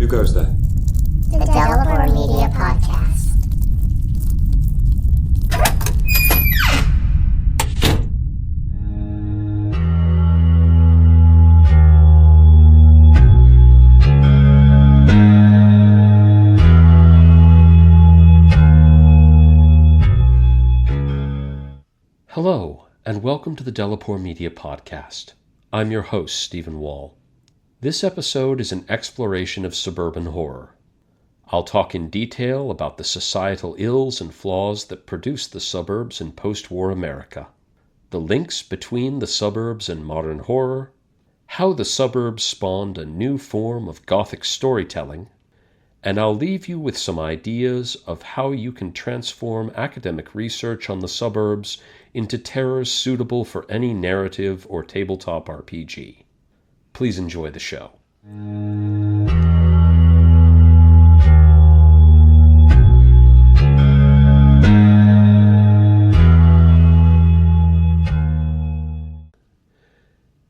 goes there? The Developer Media Podcast. Hello, and welcome to the Developer Media Podcast. I'm your host, Stephen Wall. This episode is an exploration of suburban horror. I'll talk in detail about the societal ills and flaws that produce the suburbs in post-war America, the links between the suburbs and modern horror, how the suburbs spawned a new form of gothic storytelling, and I'll leave you with some ideas of how you can transform academic research on the suburbs into terrors suitable for any narrative or tabletop RPG. Please enjoy the show.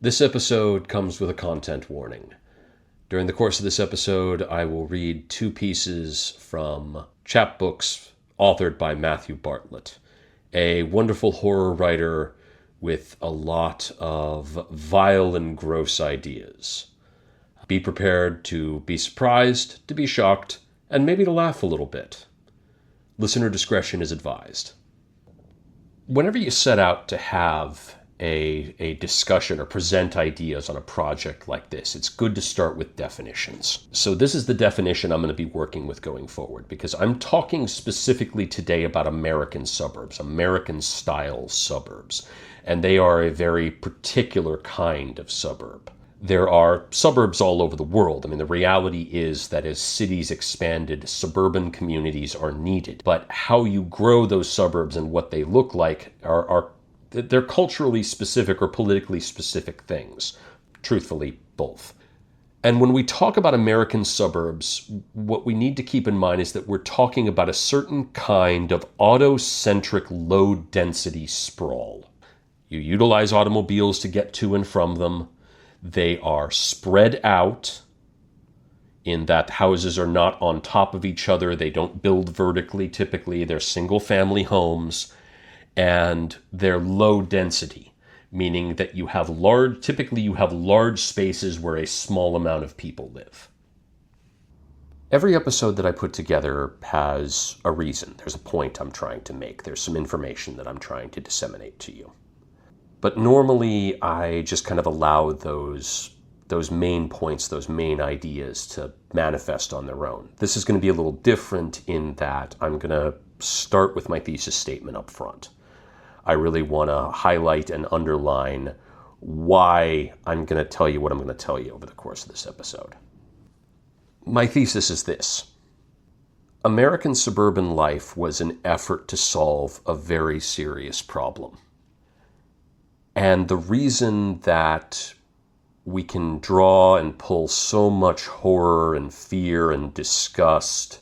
This episode comes with a content warning. During the course of this episode, I will read two pieces from chapbooks authored by Matthew Bartlett, a wonderful horror writer with a lot of vile and gross ideas. Be prepared to be surprised, to be shocked, and maybe to laugh a little bit. Listener discretion is advised. Whenever you set out to have a discussion or present ideas on a project like this, it's good to start with definitions. So this is the definition I'm going to be working with going forward, because I'm talking specifically today about American suburbs, American-style suburbs, and they are a very particular kind of suburb. There are suburbs all over the world. I mean, the reality is that as cities expanded, suburban communities are needed. But how you grow those suburbs and what they look like they're culturally specific or politically specific things. Truthfully, both. And when we talk about American suburbs, what we need to keep in mind is that we're talking about a certain kind of autocentric low-density sprawl. You utilize automobiles to get to and from them. They are spread out in that houses are not on top of each other. They don't build vertically typically. They're single-family homes. And they're low density, meaning that typically you have large spaces where a small amount of people live. Every episode that I put together has a reason. There's a point I'm trying to make. There's some information that I'm trying to disseminate to you. But normally I just kind of allow those main points, those main ideas to manifest on their own. This is going to be a little different in that I'm going to start with my thesis statement up front. I really want to highlight and underline why I'm going to tell you what I'm going to tell you over the course of this episode. My thesis is this. American suburban life was an effort to solve a very serious problem. And the reason that we can draw and pull so much horror and fear and disgust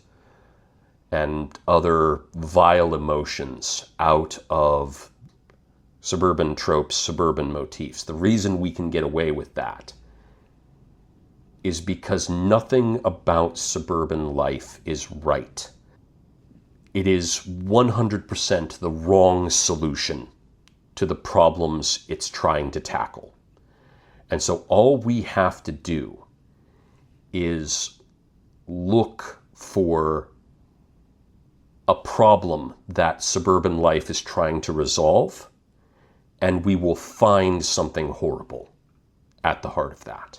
and other vile emotions out of suburban tropes, suburban motifs. The reason we can get away with that is because nothing about suburban life is right. It is 100% the wrong solution to the problems it's trying to tackle. And so all we have to do is look for a problem that suburban life is trying to resolve, and we will find something horrible at the heart of that.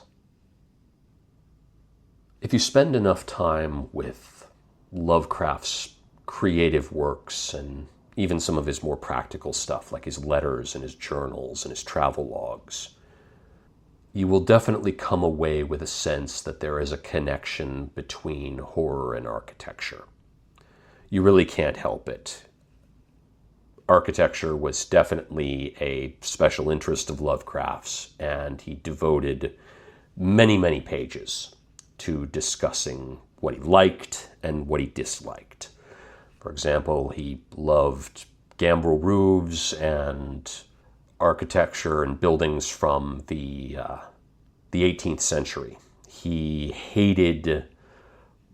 If you spend enough time with Lovecraft's creative works and even some of his more practical stuff, like his letters and his journals and his travel logs, you will definitely come away with a sense that there is a connection between horror and architecture. You really can't help it. Architecture was definitely a special interest of Lovecraft's, and he devoted many, many pages to discussing what he liked and what he disliked. For example, he loved gambrel roofs and architecture and buildings from the 18th century. He hated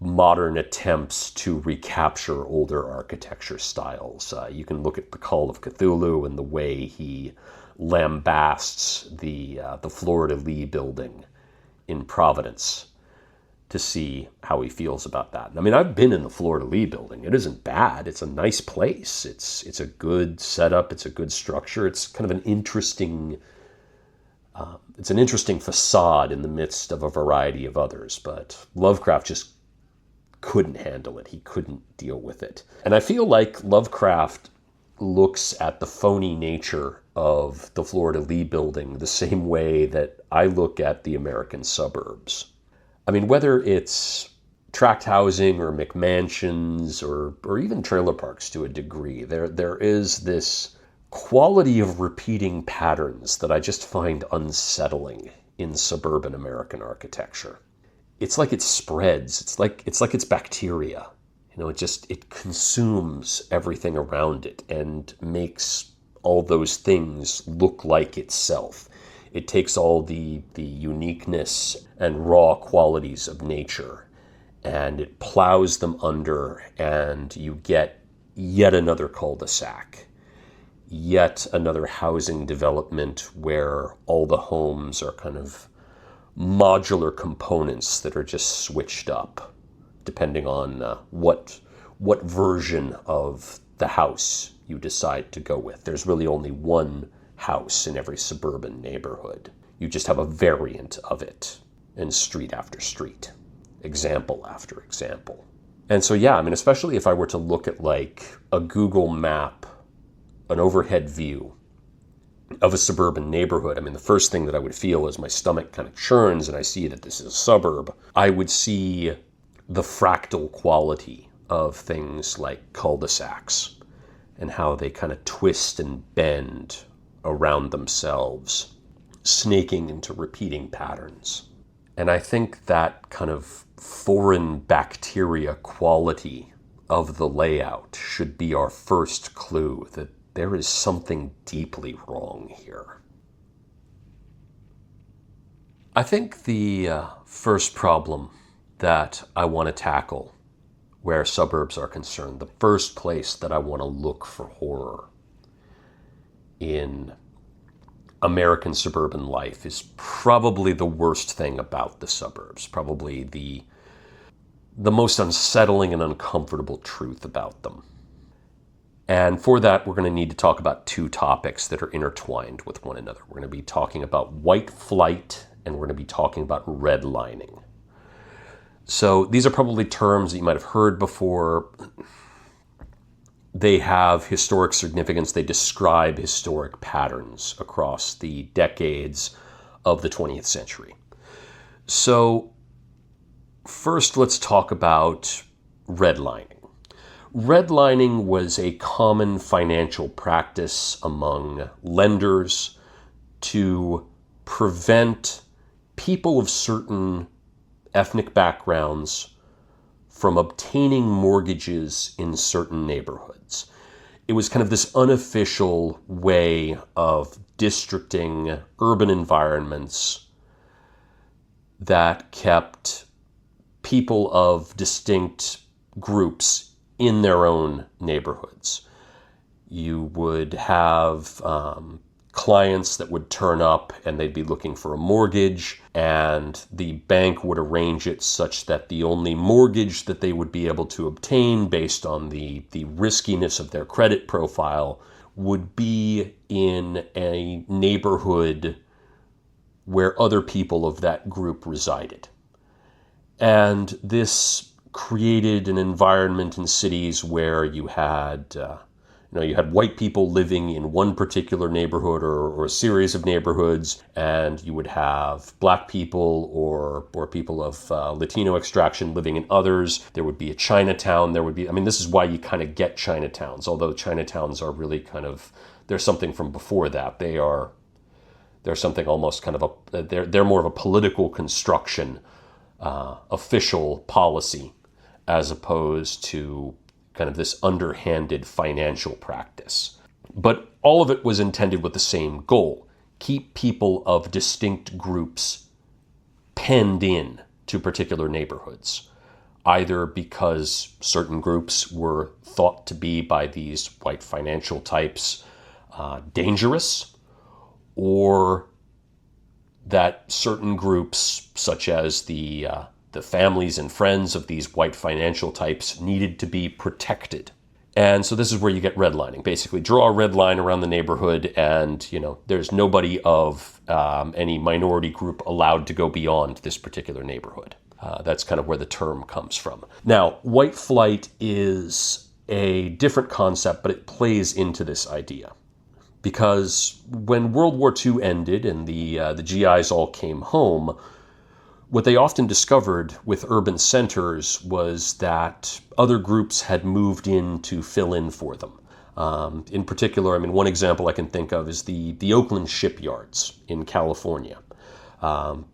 modern attempts to recapture older architecture styles. You can look at the Call of Cthulhu and the way he lambasts the Fleur-de-Lis building in Providence to see how he feels about that. I mean, I've been in the Fleur-de-Lis building. It isn't bad. It's a nice place. It's a good setup. It's a good structure. It's kind of an interesting facade in the midst of a variety of others. But Lovecraft just couldn't handle it. He couldn't deal with it. And I feel like Lovecraft looks at the phony nature of the Fleur-de-Lis building the same way that I look at the American suburbs. I mean, whether it's tract housing or McMansions or even trailer parks to a degree, there is this quality of repeating patterns that I just find unsettling in suburban American architecture. It's like it spreads. It's like it's bacteria. It consumes everything around it and makes all those things look like itself. It takes all the uniqueness and raw qualities of nature and it plows them under, and you get yet another cul-de-sac, yet another housing development where all the homes are kind of modular components that are just switched up depending on what version of the house you decide to go with. There's really only one house in every suburban neighborhood. You just have a variant of it in street after street, example after example. And so, yeah, I mean, especially if I were to look at like a Google map, an overhead view of a suburban neighborhood, I mean, the first thing that I would feel is my stomach kind of churns and I see that this is a suburb. I would see the fractal quality of things like cul-de-sacs and how they kind of twist and bend around themselves, snaking into repeating patterns. And I think that kind of foreign bacteria quality of the layout should be our first clue that there is something deeply wrong here. I think the first problem that I want to tackle where suburbs are concerned, the first place that I want to look for horror in American suburban life is probably the worst thing about the suburbs, probably the most unsettling and uncomfortable truth about them. And for that, we're going to need to talk about two topics that are intertwined with one another. We're going to be talking about white flight, and we're going to be talking about redlining. So these are probably terms that you might have heard before. They have historic significance. They describe historic patterns across the decades of the 20th century. So first, let's talk about redlining. Redlining was a common financial practice among lenders to prevent people of certain ethnic backgrounds from obtaining mortgages in certain neighborhoods. It was kind of this unofficial way of districting urban environments that kept people of distinct groups in their own neighborhoods. You would have clients that would turn up and they'd be looking for a mortgage, and the bank would arrange it such that the only mortgage that they would be able to obtain based on the riskiness of their credit profile would be in a neighborhood where other people of that group resided. And this created an environment in cities where you had white people living in one particular neighborhood or a series of neighborhoods, and you would have black people or people of Latino extraction living in others. There would be a Chinatown. This is why you kind of get Chinatowns, although Chinatowns are really kind of, there's something from before that. They're something almost kind of they're more of a political construction, official policy, as opposed to kind of this underhanded financial practice. But all of it was intended with the same goal: keep people of distinct groups penned in to particular neighborhoods. either because certain groups were thought to be by these white financial types dangerous, or that certain groups, such as the families and friends of these white financial types, needed to be protected. And so this is where you get redlining. Basically, draw a red line around the neighborhood, and there's nobody of any minority group allowed to go beyond this particular neighborhood. That's kind of where the term comes from. Now, white flight is a different concept, but it plays into this idea. Because when World War II ended and the GIs all came home, what they often discovered with urban centers was that other groups had moved in to fill in for them. In particular, one example I can think of is the Oakland shipyards in California,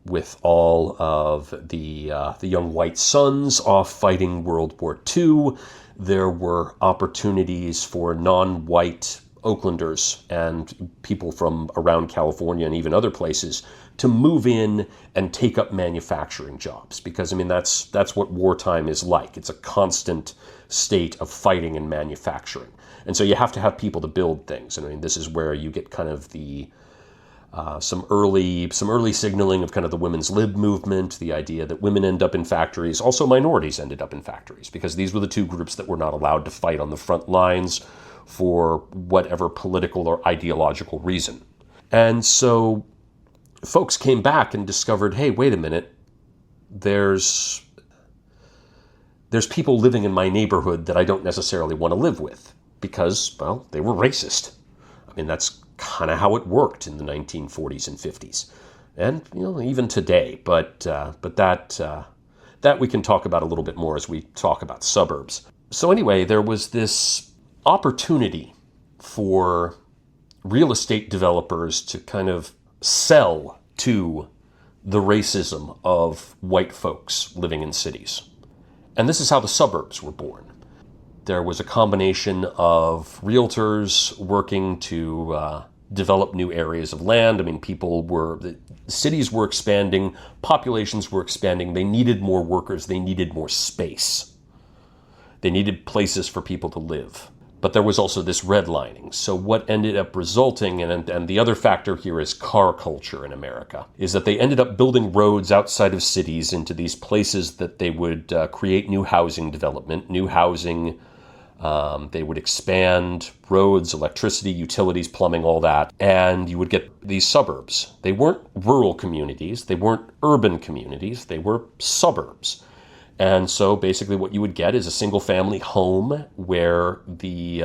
with all of the young white sons off fighting World War II. There were opportunities for non-white Oaklanders and people from around California and even other places to move in and take up manufacturing jobs, because that's what wartime is like. It's a constant state of fighting and manufacturing, and so you have to have people to build things. And this is where you get kind of the some early signaling of kind of the women's lib movement, the idea that women end up in factories. Also, minorities ended up in factories, because these were the two groups that were not allowed to fight on the front lines for whatever political or ideological reason. And so folks came back and discovered, hey, wait a minute, there's people living in my neighborhood that I don't necessarily want to live with, because, well, they were racist. That's kind of how it worked in the 1940s and 50s, and even today. But that we can talk about a little bit more as we talk about suburbs. So anyway, there was this opportunity for real estate developers to kind of sell to the racism of white folks living in cities. And this is how the suburbs were born. There was a combination of realtors working to develop new areas of land. The cities were expanding, populations were expanding, they needed more workers, they needed more space. They needed places for people to live. But there was also this redlining. So what ended up resulting, and the other factor here is car culture in America, is that they ended up building roads outside of cities into these places that they would create new housing development, new housing. They would expand roads, electricity, utilities, plumbing, all that. And you would get these suburbs. They weren't rural communities. They weren't urban communities. They were suburbs. And so basically what you would get is a single family home where the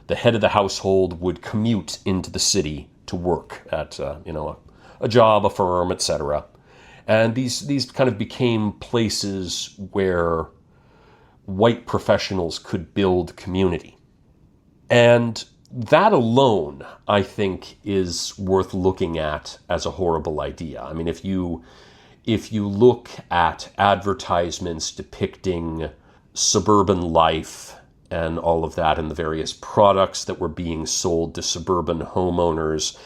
head of the household would commute into the city to work at a job, a firm, etc. And these kind of became places where white professionals could build community. And that alone, I think, is worth looking at as a horrible idea. If you look at advertisements depicting suburban life and all of that and the various products that were being sold to suburban homeowners,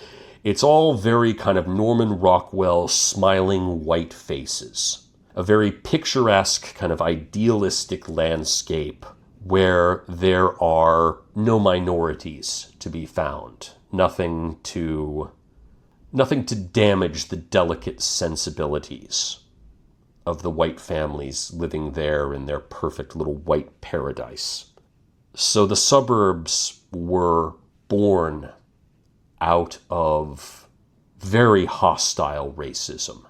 it's all very kind of Norman Rockwell smiling white faces. A very picturesque, kind of idealistic landscape where there are no minorities to be found. Nothing to damage the delicate sensibilities of the white families living there in their perfect little white paradise. So the suburbs were born out of very hostile racism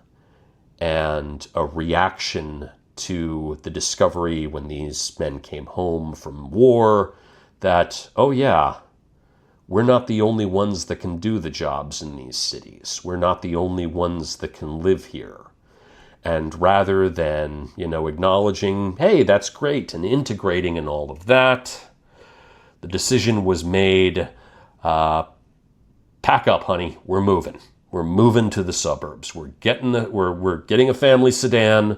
and a reaction to the discovery when these men came home from war that, oh yeah, we're not the only ones that can do the jobs in these cities. We're not the only ones that can live here. And rather than, acknowledging, hey, that's great, and integrating and all of that, the decision was made, pack up, honey, we're moving. We're moving to the suburbs. We're getting a family sedan,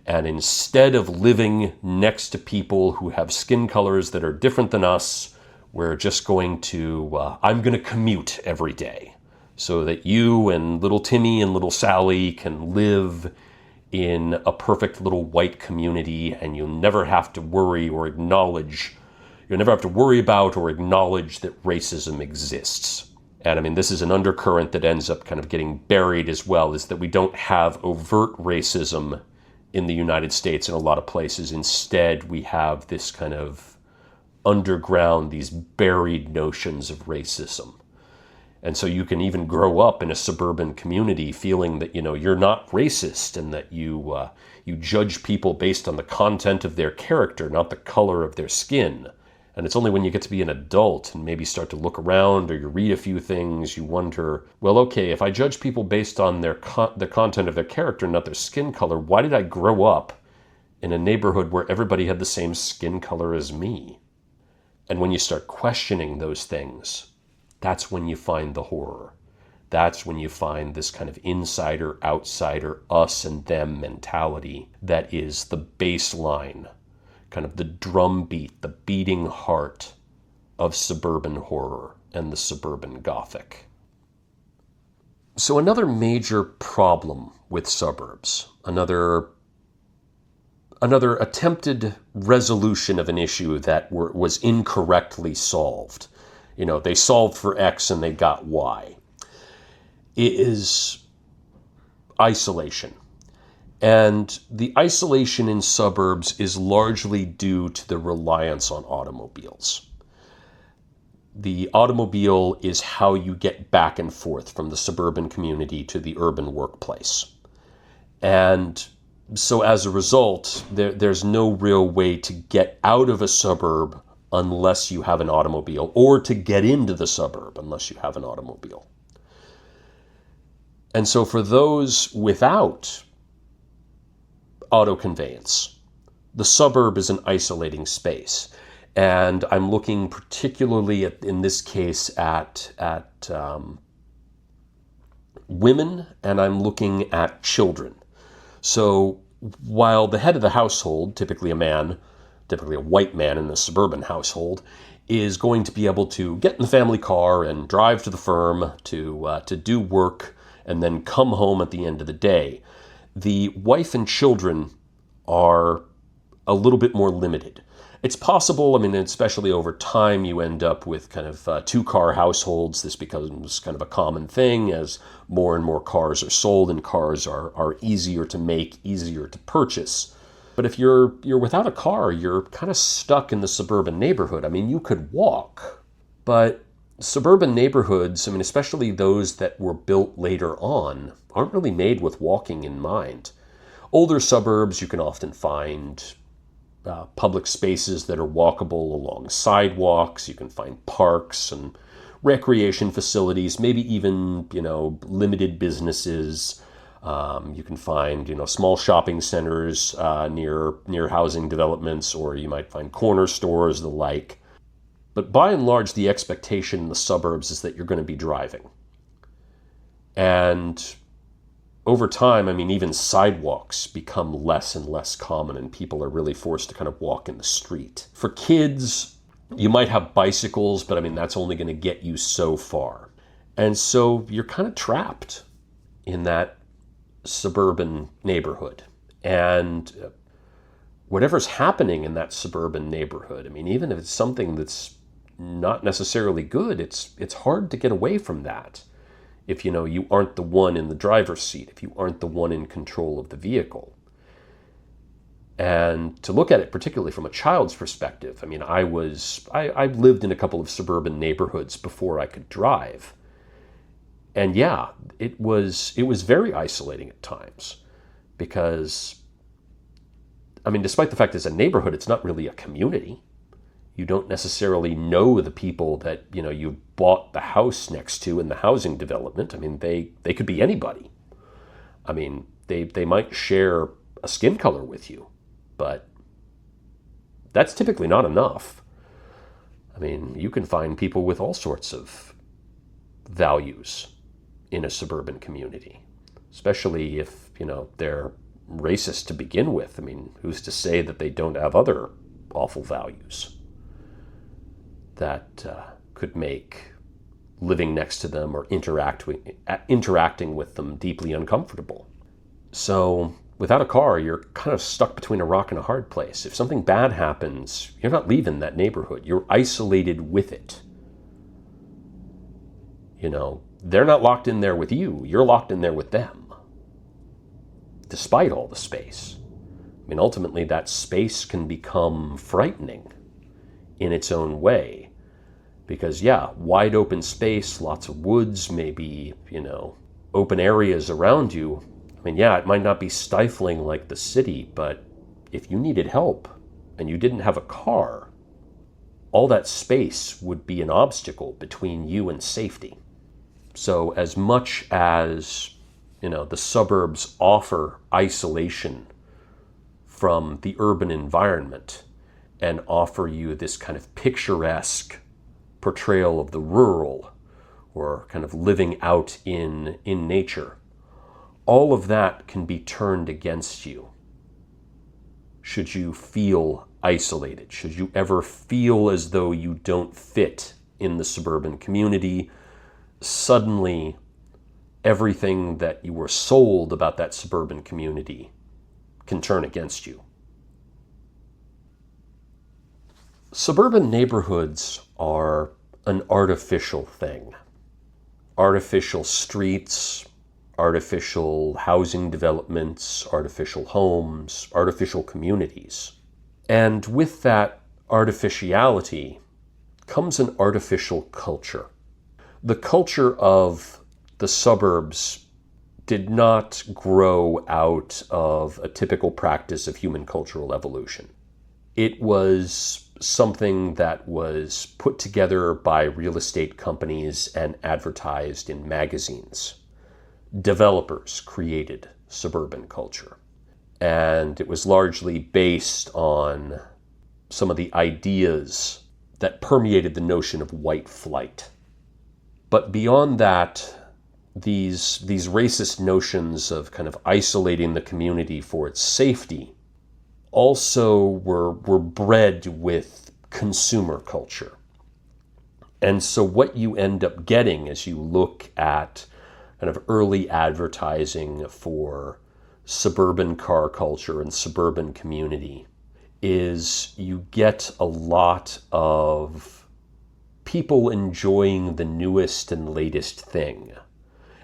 and instead of living next to people who have skin colors that are different than us, we're just going to, I'm going to commute every day so that you and little Timmy and little Sally can live in a perfect little white community, and you'll never have to worry about or acknowledge that racism exists. And I mean, this is an undercurrent that ends up kind of getting buried as well, is that we don't have overt racism in the United States in a lot of places. Instead, we have this kind of underground, these buried notions of racism. And so you can even grow up in a suburban community feeling that, you're not racist, and that you judge people based on the content of their character, not the color of their skin. And it's only when you get to be an adult and maybe start to look around, or you read a few things, you wonder, well, okay, if I judge people based on the content of their character, not their skin color, why did I grow up in a neighborhood where everybody had the same skin color as me? And when you start questioning those things, that's when you find the horror. That's when you find this kind of insider, outsider, us and them mentality that is the baseline, kind of the drumbeat, the beating heart of suburban horror and the suburban Gothic. So another major problem with suburbs, another attempted resolution of an issue that was incorrectly solved. They solved for X and they got Y. It is isolation. And the isolation in suburbs is largely due to the reliance on automobiles. The automobile is how you get back and forth from the suburban community to the urban workplace. And so as a result, there's no real way to get out of a suburb unless you have an automobile, or to get into the suburb unless you have an automobile. And so for those without auto conveyance, the suburb is an isolating space. And I'm looking particularly in this case at women, and I'm looking at children. So while the head of the household, typically a white man in a suburban household, is going to be able to get in the family car and drive to the firm to do work and then come home at the end of the day, the wife and children are a little bit more limited. It's possible, especially over time, you end up with kind of two-car households. This becomes kind of a common thing as more and more cars are sold, and cars are easier to make, easier to purchase. But if you're without a car, you're kind of stuck in the suburban neighborhood. You could walk, but suburban neighborhoods, especially those that were built later on, aren't really made with walking in mind. Older suburbs, you can often find public spaces that are walkable along sidewalks. You can find parks and recreation facilities, maybe even, limited businesses. You can find, small shopping centers near housing developments, or you might find corner stores, the like. But by and large, the expectation in the suburbs is that you're going to be driving. And over time, even sidewalks become less and less common, and people are really forced to kind of walk in the street. For kids, you might have bicycles, but that's only going to get you so far. And so you're kind of trapped in that suburban neighborhood. And whatever's happening in that suburban neighborhood, even if it's something that's not necessarily good, it's hard to get away from that. If you aren't the one in the driver's seat, if you aren't the one in control of the vehicle. And to look at it particularly from a child's perspective, I lived in a couple of suburban neighborhoods before I could drive. And yeah, it was very isolating at times, because despite the fact it's a neighborhood, it's not really a community. You don't necessarily know the people that, you bought the house next to in the housing development. They could be anybody. They might share a skin color with you, but that's typically not enough. You can find people with all sorts of values in a suburban community, especially if, they're racist to begin with. Who's to say that they don't have other awful values that could make living next to them or interacting with them deeply uncomfortable. So Without a car, you're kind of stuck between a rock and a hard place. If something bad happens, you're not leaving that neighborhood. You're isolated with it. They're not locked in there with you. You're locked in there with them. Despite all the space. Ultimately, that space can become frightening in its own way. Because, wide open space, lots of woods, maybe, open areas around you. It might not be stifling like the city, but if you needed help and you didn't have a car, all that space would be an obstacle between you and safety. So as much as, the suburbs offer isolation from the urban environment and offer you this kind of picturesque portrayal of the rural or kind of living out in nature, all of that can be turned against you should you feel isolated, should you ever feel as though you don't fit in the suburban community. Suddenly, everything that you were sold about that suburban community can turn against you. Suburban neighborhoods are an artificial thing. Artificial streets, artificial housing developments, artificial homes, artificial communities. And with that artificiality comes an artificial culture. The culture of the suburbs did not grow out of a typical practice of human cultural evolution. It was something that was put together by real estate companies and advertised in magazines. Developers created suburban culture. And it was largely based on some of the ideas that permeated the notion of white flight. But beyond that, these racist notions of kind of isolating the community for its safety also were bred with consumer culture. And so what you end up getting as you look at kind of early advertising for suburban car culture and suburban community is you get a lot of people enjoying the newest and latest thing.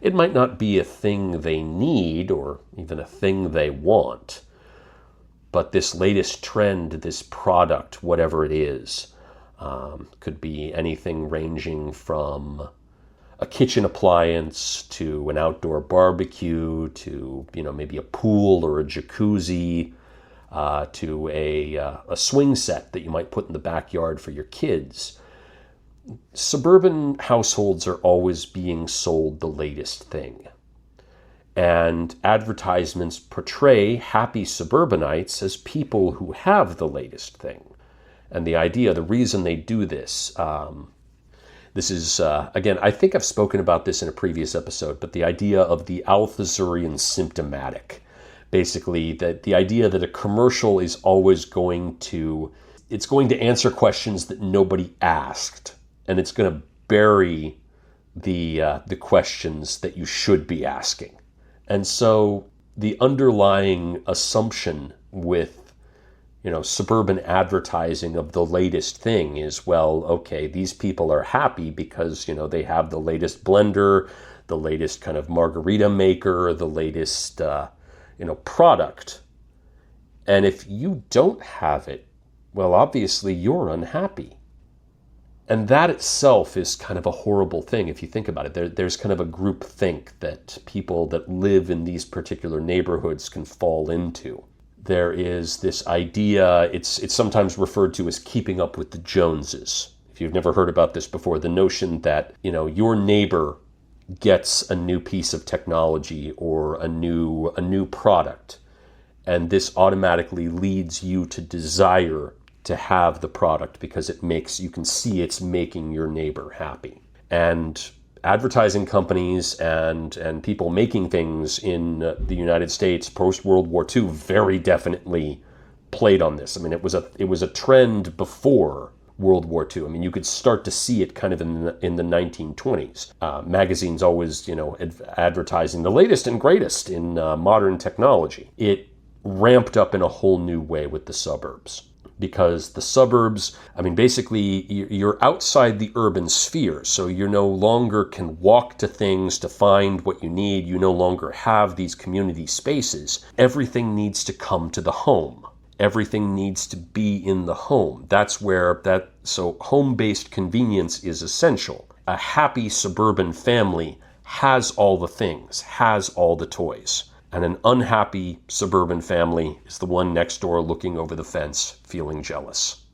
It might not be a thing they need or even a thing they want, but this latest trend, this product, whatever it is, could be anything ranging from a kitchen appliance to an outdoor barbecue to, maybe a pool or a jacuzzi, to a swing set that you might put in the backyard for your kids. Suburban households are always being sold the latest thing. And advertisements portray happy suburbanites as people who have the latest thing. And the reason they do this, this is, again, I think I've spoken about this in a previous episode, but the idea of the Althuserian symptomatic. Basically, that the idea that a commercial is always going to answer questions that nobody asked, and it's going to bury the questions that you should be asking. And so the underlying assumption with suburban advertising of the latest thing is, well, okay, these people are happy because, they have the latest blender, the latest kind of margarita maker, the latest, product. And if you don't have it, well, obviously you're unhappy. And that itself is kind of a horrible thing if you think about it. There's kind of a group think that people that live in these particular neighborhoods can fall into. There is this idea, it's sometimes referred to as keeping up with the Joneses. If you've never heard about this before, the notion that, your neighbor gets a new piece of technology or a new product, and this automatically leads you to desire to have the product because you can see it's making your neighbor happy. And advertising companies and people making things in the United States post-World War II very definitely played on this. It was a trend before World War II. You could start to see it kind of in the 1920s. Magazines always, advertising the latest and greatest in modern technology. It ramped up in a whole new way with the suburbs. Because the suburbs, basically you're outside the urban sphere, so you no longer can walk to things to find what you need. You no longer have these community spaces. Everything needs to come to the home. Everything needs to be in the home. So home-based convenience is essential. A happy suburban family has all the things, has all the toys. And an unhappy suburban family is the one next door looking over the fence, feeling jealous.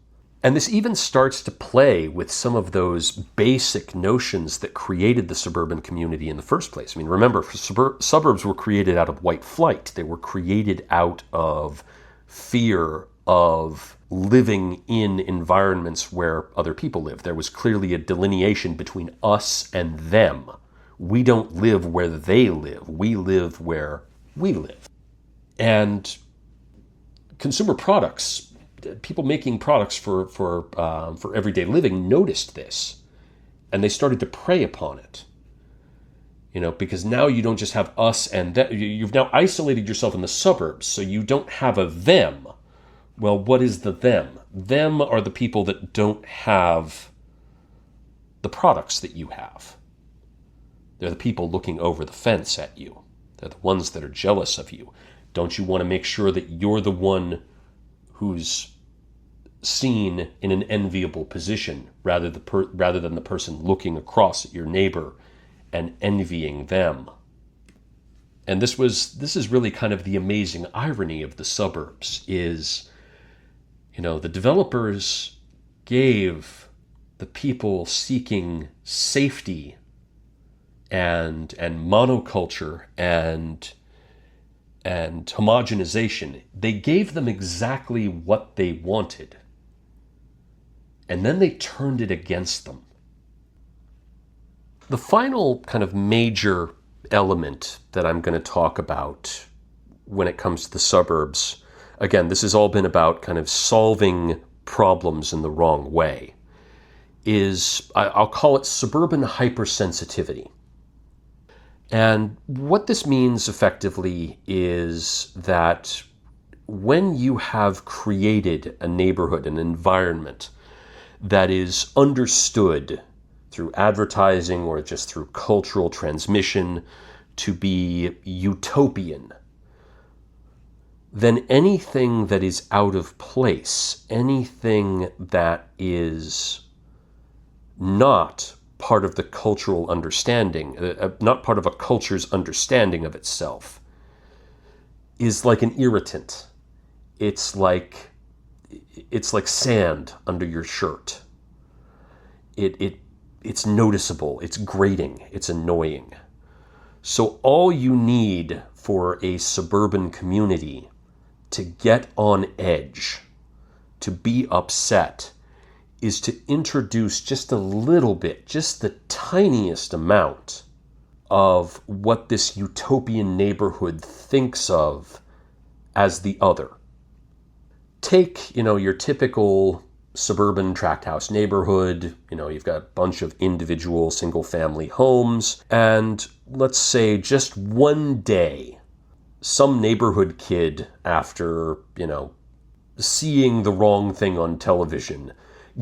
And this even starts to play with some of those basic notions that created the suburban community in the first place. Remember, suburbs were created out of white flight. They were created out of fear of living in environments where other people live. There was clearly a delineation between us and them. We don't live where they live. We live where we live. And consumer products, people making products for everyday living noticed this, and they started to prey upon it. Because now you don't just have us and them. You've now isolated yourself in the suburbs, so you don't have a them. Well, what is the them? Them are the people that don't have the products that you have. They're the people looking over the fence at you. They're the ones that are jealous of you. Don't you want to make sure that you're the one who's seen in an enviable position rather than the person looking across at your neighbor and envying them? And this is really kind of the amazing irony of the suburbs is, the developers gave the people seeking safety and monoculture and homogenization, they gave them exactly what they wanted. And then they turned it against them. The final kind of major element that I'm going to talk about when it comes to the suburbs, again, this has all been about kind of solving problems in the wrong way, is I'll call it suburban hypersensitivity. And what this means effectively is that when you have created a neighborhood, an environment that is understood through advertising or just through cultural transmission to be utopian, then anything that is out of place, anything that is not part of the cultural understanding, not part of a culture's understanding of itself, is like an irritant. It's like sand under your shirt. It's noticeable, it's grating, it's annoying. So all you need for a suburban community to get on edge, to be upset, is to introduce just a little bit, just the tiniest amount of what this utopian neighborhood thinks of as the other. Take, your typical suburban tract house neighborhood. You've got a bunch of individual single-family homes, and let's say just one day, some neighborhood kid, after, seeing the wrong thing on television,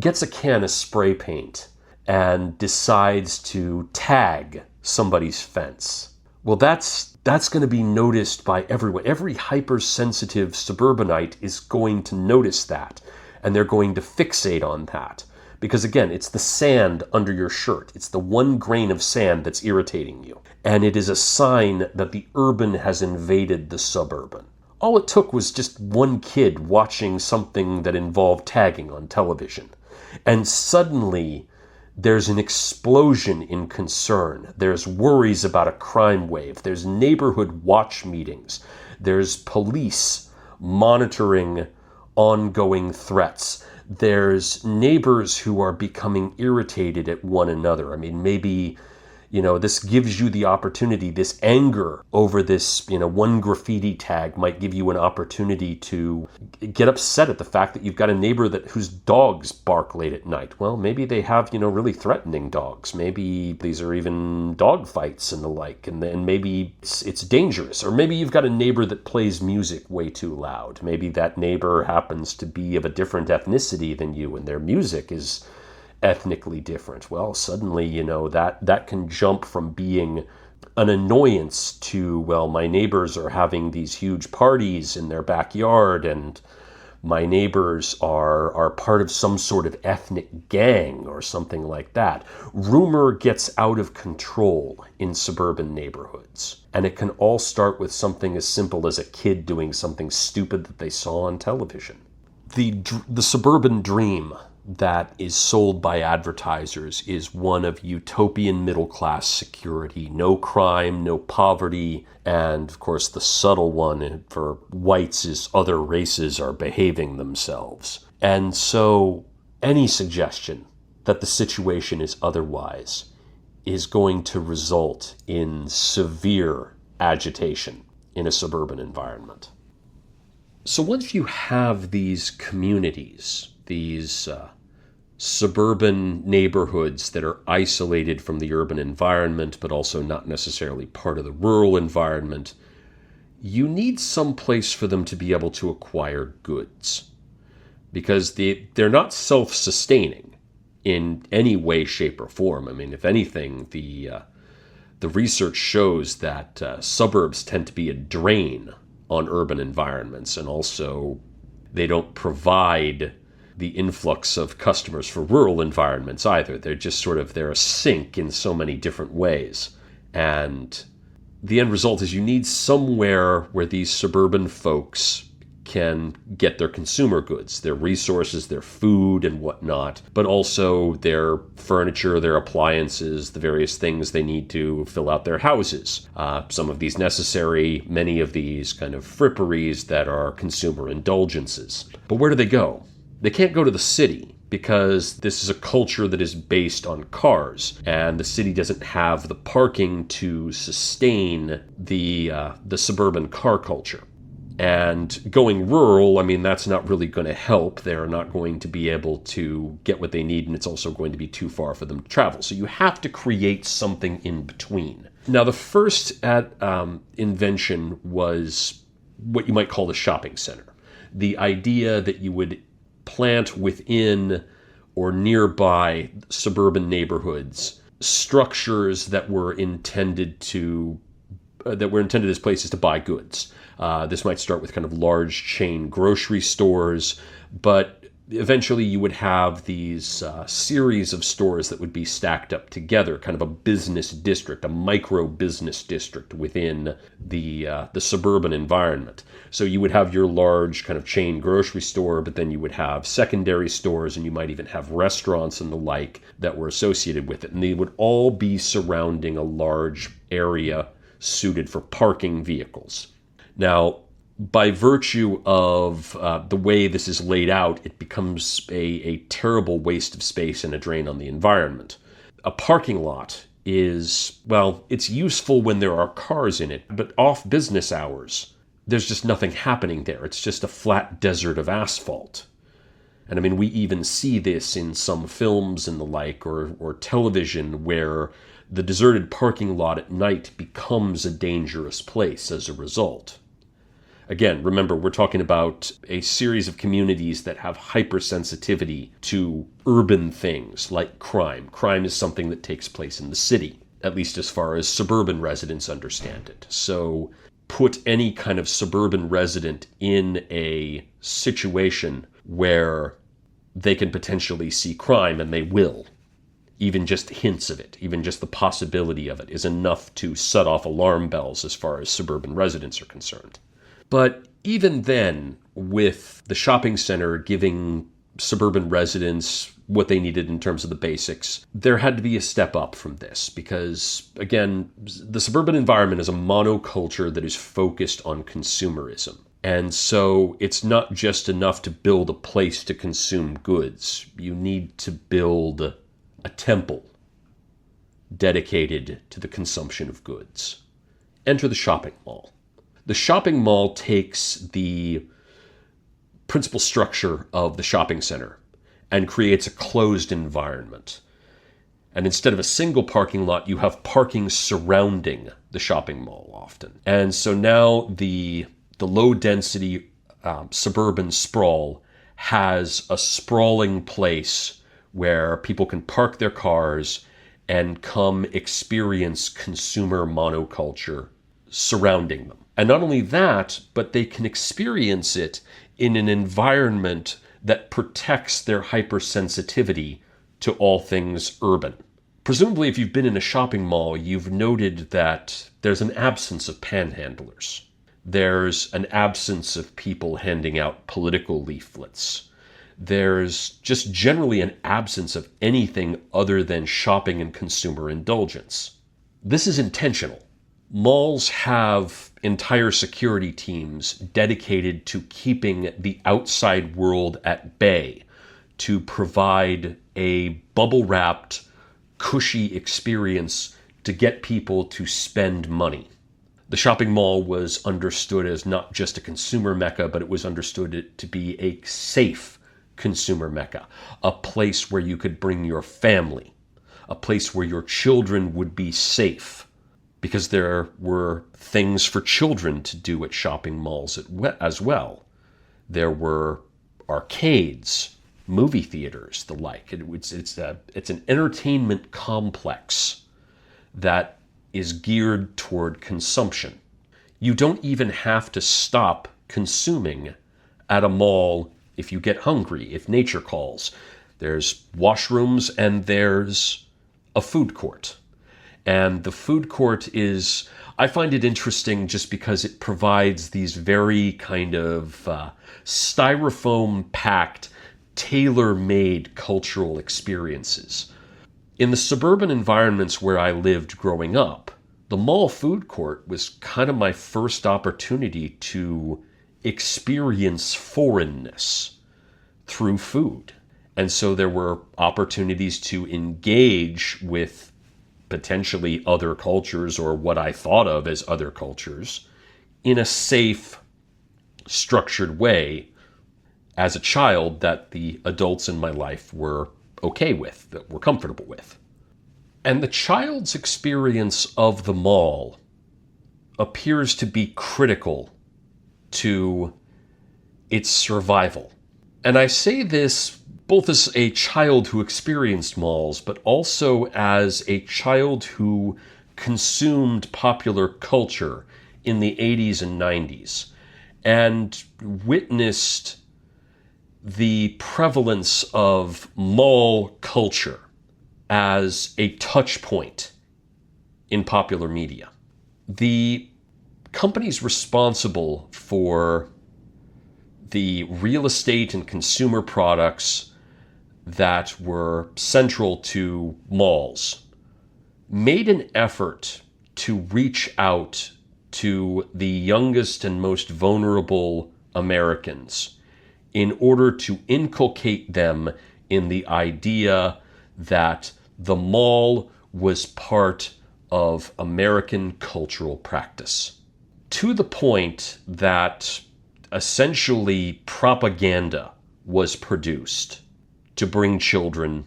gets a can of spray paint and decides to tag somebody's fence. Well, that's going to be noticed by everyone. Every hypersensitive suburbanite is going to notice that, and they're going to fixate on that. Because again, it's the sand under your shirt. It's the one grain of sand that's irritating you. And it is a sign that the urban has invaded the suburban. All it took was just one kid watching something that involved tagging on television. And suddenly, there's an explosion in concern. There's worries about a crime wave. There's neighborhood watch meetings. There's police monitoring ongoing threats. There's neighbors who are becoming irritated at one another. Maybe This gives you the opportunity, this anger over this, one graffiti tag might give you an opportunity to get upset at the fact that you've got a neighbor whose dogs bark late at night. Well, maybe they have, really threatening dogs. Maybe these are even dog fights and the like, and then maybe it's dangerous. Or maybe you've got a neighbor that plays music way too loud. Maybe that neighbor happens to be of a different ethnicity than you, and their music is ethnically different. Well, suddenly, that can jump from being an annoyance to, well, my neighbors are having these huge parties in their backyard, and my neighbors are part of some sort of ethnic gang or something like that. Rumor gets out of control in suburban neighborhoods, and it can all start with something as simple as a kid doing something stupid that they saw on television. The suburban dream that is sold by advertisers is one of utopian middle-class security, no crime, no poverty, and of course the subtle one for whites is other races are behaving themselves. And so any suggestion that the situation is otherwise is going to result in severe agitation in a suburban environment. So once you have these communities, these suburban neighborhoods that are isolated from the urban environment, but also not necessarily part of the rural environment, you need some place for them to be able to acquire goods. Because they're not self-sustaining in any way, shape, or form. I mean, if anything, the research shows that suburbs tend to be a drain on urban environments, and also they don't provide the influx of customers for rural environments either. They're a sink in so many different ways. And the end result is you need somewhere where these suburban folks can get their consumer goods, their resources, their food and whatnot, but also their furniture, their appliances, the various things they need to fill out their houses. Some of these necessary, many of these kind of fripperies that are consumer indulgences. But where do they go? They can't go to the city because this is a culture that is based on cars, and the city doesn't have the parking to sustain the suburban car culture. And going rural, I mean, that's not really going to help. They're not going to be able to get what they need, and it's also going to be too far for them to travel. So you have to create something in between. Now, the first invention was what you might call the shopping center. The idea that you would plant within or nearby suburban neighborhoods structures that were intended as places to buy goods. This might start with kind of large chain grocery stores, but eventually you would have these series of stores that would be stacked up together, kind of a business district, a micro business district within the suburban environment. So you would have your large kind of chain grocery store, but then you would have secondary stores, and you might even have restaurants and the like that were associated with it. And they would all be surrounding a large area suited for parking vehicles. Now, by virtue of the way this is laid out, it becomes a terrible waste of space and a drain on the environment. A parking lot is, well, it's useful when there are cars in it, but off business hours, there's just nothing happening there. It's just a flat desert of asphalt. And I mean, we even see this in some films and the like, or television, where the deserted parking lot at night becomes a dangerous place as a result. Again, remember, we're talking about a series of communities that have hypersensitivity to urban things like crime. Crime is something that takes place in the city, at least as far as suburban residents understand it. So put any kind of suburban resident in a situation where they can potentially see crime, and they will. Even just hints of it, even just the possibility of it is enough to set off alarm bells as far as suburban residents are concerned. But even then, with the shopping center giving suburban residents what they needed in terms of the basics, there had to be a step up from this because, again, the suburban environment is a monoculture that is focused on consumerism. And so it's not just enough to build a place to consume goods. You need to build a temple dedicated to the consumption of goods. Enter the shopping mall. The shopping mall takes the principal structure of the shopping center and creates a closed environment. And instead of a single parking lot, you have parking surrounding the shopping mall often. And so now the low-density suburban sprawl has a sprawling place where people can park their cars and come experience consumer monoculture surrounding them. And not only that, but they can experience it in an environment that protects their hypersensitivity to all things urban. Presumably, if you've been in a shopping mall, you've noted that there's an absence of panhandlers. There's an absence of people handing out political leaflets. There's just generally an absence of anything other than shopping and consumer indulgence. This is intentional. Malls have entire security teams dedicated to keeping the outside world at bay, to provide a bubble-wrapped, cushy experience to get people to spend money. The shopping mall was understood as not just a consumer mecca, but it was understood to be a safe consumer mecca, a place where you could bring your family, a place where your children would be safe, because there were things for children to do at shopping malls as well. There were arcades, movie theaters, the like. It's an entertainment complex that is geared toward consumption. You don't even have to stop consuming at a mall if you get hungry, if nature calls. There's washrooms and there's a food court. And the food court is, I find it interesting just because it provides these very kind of styrofoam-packed, tailor-made cultural experiences. In the suburban environments where I lived growing up, the mall food court was kind of my first opportunity to experience foreignness through food. And so there were opportunities to engage with potentially other cultures, or what I thought of as other cultures, in a safe, structured way as a child that the adults in my life were okay with, that were comfortable with. And the child's experience of the mall appears to be critical to its survival. And I say this both as a child who experienced malls, but also as a child who consumed popular culture in the 80s and 90s and witnessed the prevalence of mall culture as a touch point in popular media. The companies responsible for the real estate and consumer products that were central to malls made an effort to reach out to the youngest and most vulnerable Americans in order to inculcate them in the idea that the mall was part of American cultural practice, to the point that essentially propaganda was produced to bring children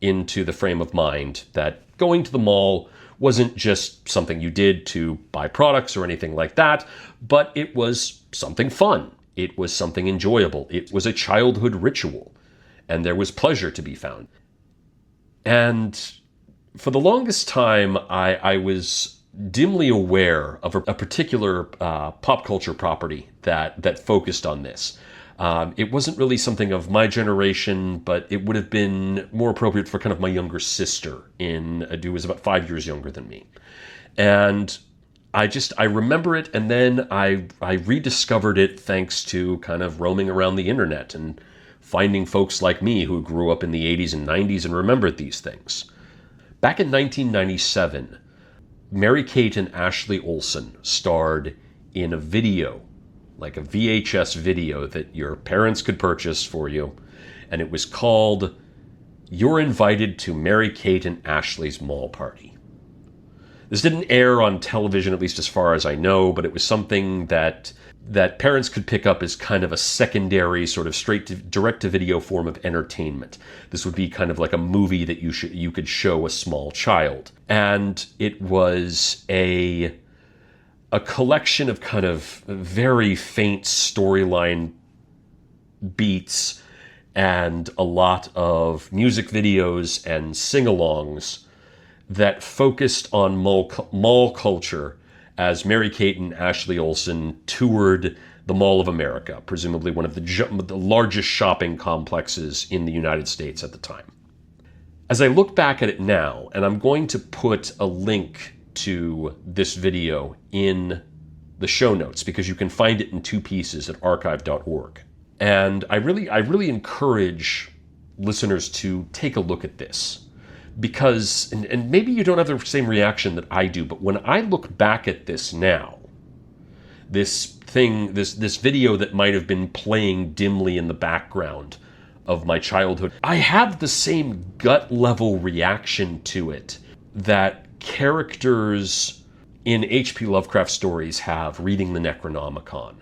into the frame of mind that going to the mall wasn't just something you did to buy products or anything like that, but it was something fun. It was something enjoyable. It was a childhood ritual, and there was pleasure to be found. And for the longest time, I was dimly aware of a particular pop culture property that focused on this. It wasn't really something of my generation, but it would have been more appropriate for kind of my younger sister who was about 5 years younger than me. And I remember it, and then I rediscovered it thanks to kind of roaming around the internet and finding folks like me who grew up in the 80s and 90s and remembered these things. Back in 1997, Mary-Kate and Ashley Olsen starred in a video, like a VHS video that your parents could purchase for you, and it was called You're Invited to Mary-Kate and Ashley's Mall Party. This didn't air on television, at least as far as I know, but it was something that parents could pick up as kind of a secondary sort of direct-to-video form of entertainment. This would be kind of like a movie that you could show a small child. And it was a collection of kind of very faint storyline beats and a lot of music videos and sing-alongs that focused on mall culture as Mary-Kate and Ashley Olsen toured the Mall of America, presumably one of the largest shopping complexes in the United States at the time. As I look back at it now, and I'm going to put a link to this video in the show notes because you can find it in 2 pieces at archive.org. And I really encourage listeners to take a look at this. Because, and maybe you don't have the same reaction that I do, but when I look back at this now, this video that might have been playing dimly in the background of my childhood, I have the same gut level reaction to it that characters in H.P. Lovecraft stories have reading the Necronomicon.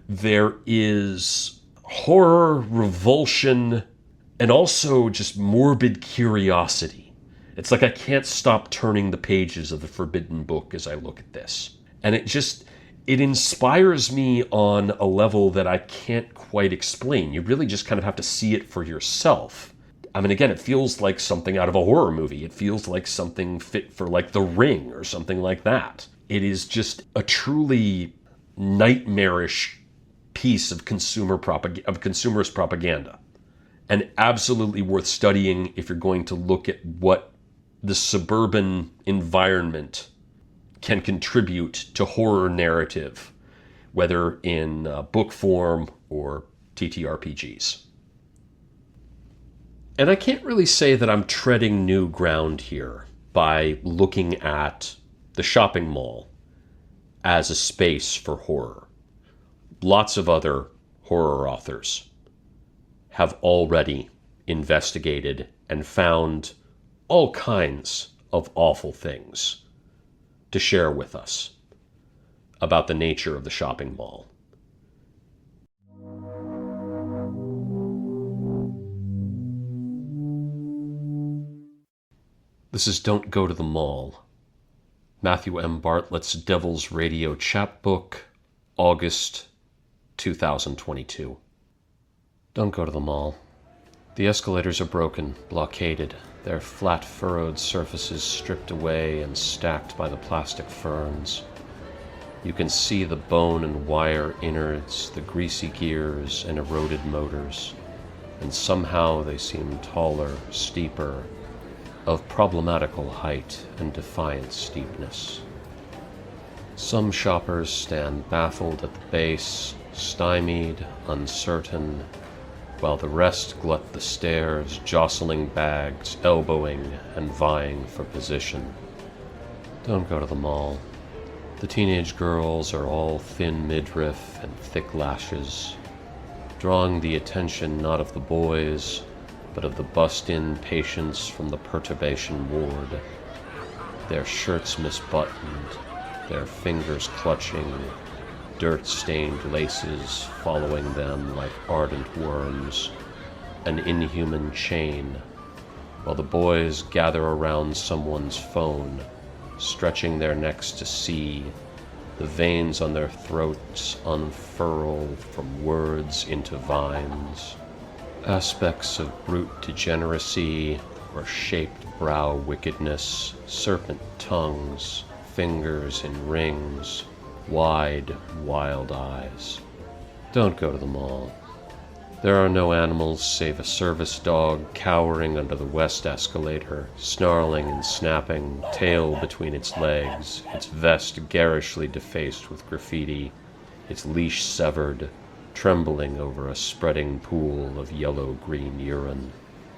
There is horror, revulsion, and also just morbid curiosity. It's like I can't stop turning the pages of the Forbidden Book as I look at this. And it inspires me on a level that I can't quite explain. You really just kind of have to see it for yourself. I mean, again, it feels like something out of a horror movie. It feels like something fit for like The Ring or something like that. It is just a truly nightmarish piece of consumerist propaganda. And absolutely worth studying if you're going to look at what the suburban environment can contribute to horror narrative, whether in book form or TTRPGs. And I can't really say that I'm treading new ground here by looking at the shopping mall as a space for horror. Lots of other horror authors have already investigated and found all kinds of awful things to share with us about the nature of the shopping mall. This is Don't Go to the Mall, Matthew M. Bartlett's Devil's Radio chapbook, August 2022. Don't go to the mall. The escalators are broken, blockaded, their flat, furrowed surfaces stripped away and stacked by the plastic ferns. You can see the bone and wire innards, the greasy gears and eroded motors, and somehow they seem taller, steeper, of problematical height and defiant steepness. Some shoppers stand baffled at the base, stymied, uncertain, while the rest glut the stairs, jostling bags, elbowing, and vying for position. Don't go to the mall. The teenage girls are all thin midriff and thick lashes, drawing the attention not of the boys, but of the bussed-in patients from the perturbation ward, their shirts misbuttoned, their fingers clutching, dirt-stained laces following them like ardent worms, an inhuman chain, while the boys gather around someone's phone, stretching their necks to see, the veins on their throats unfurl from words into vines. Aspects of brute degeneracy or shaped brow wickedness, serpent tongues, fingers in rings, wide, wild eyes. Don't go to the mall. There are no animals save a service dog cowering under the west escalator, snarling and snapping, tail between its legs, its vest garishly defaced with graffiti, its leash severed, trembling over a spreading pool of yellow-green urine.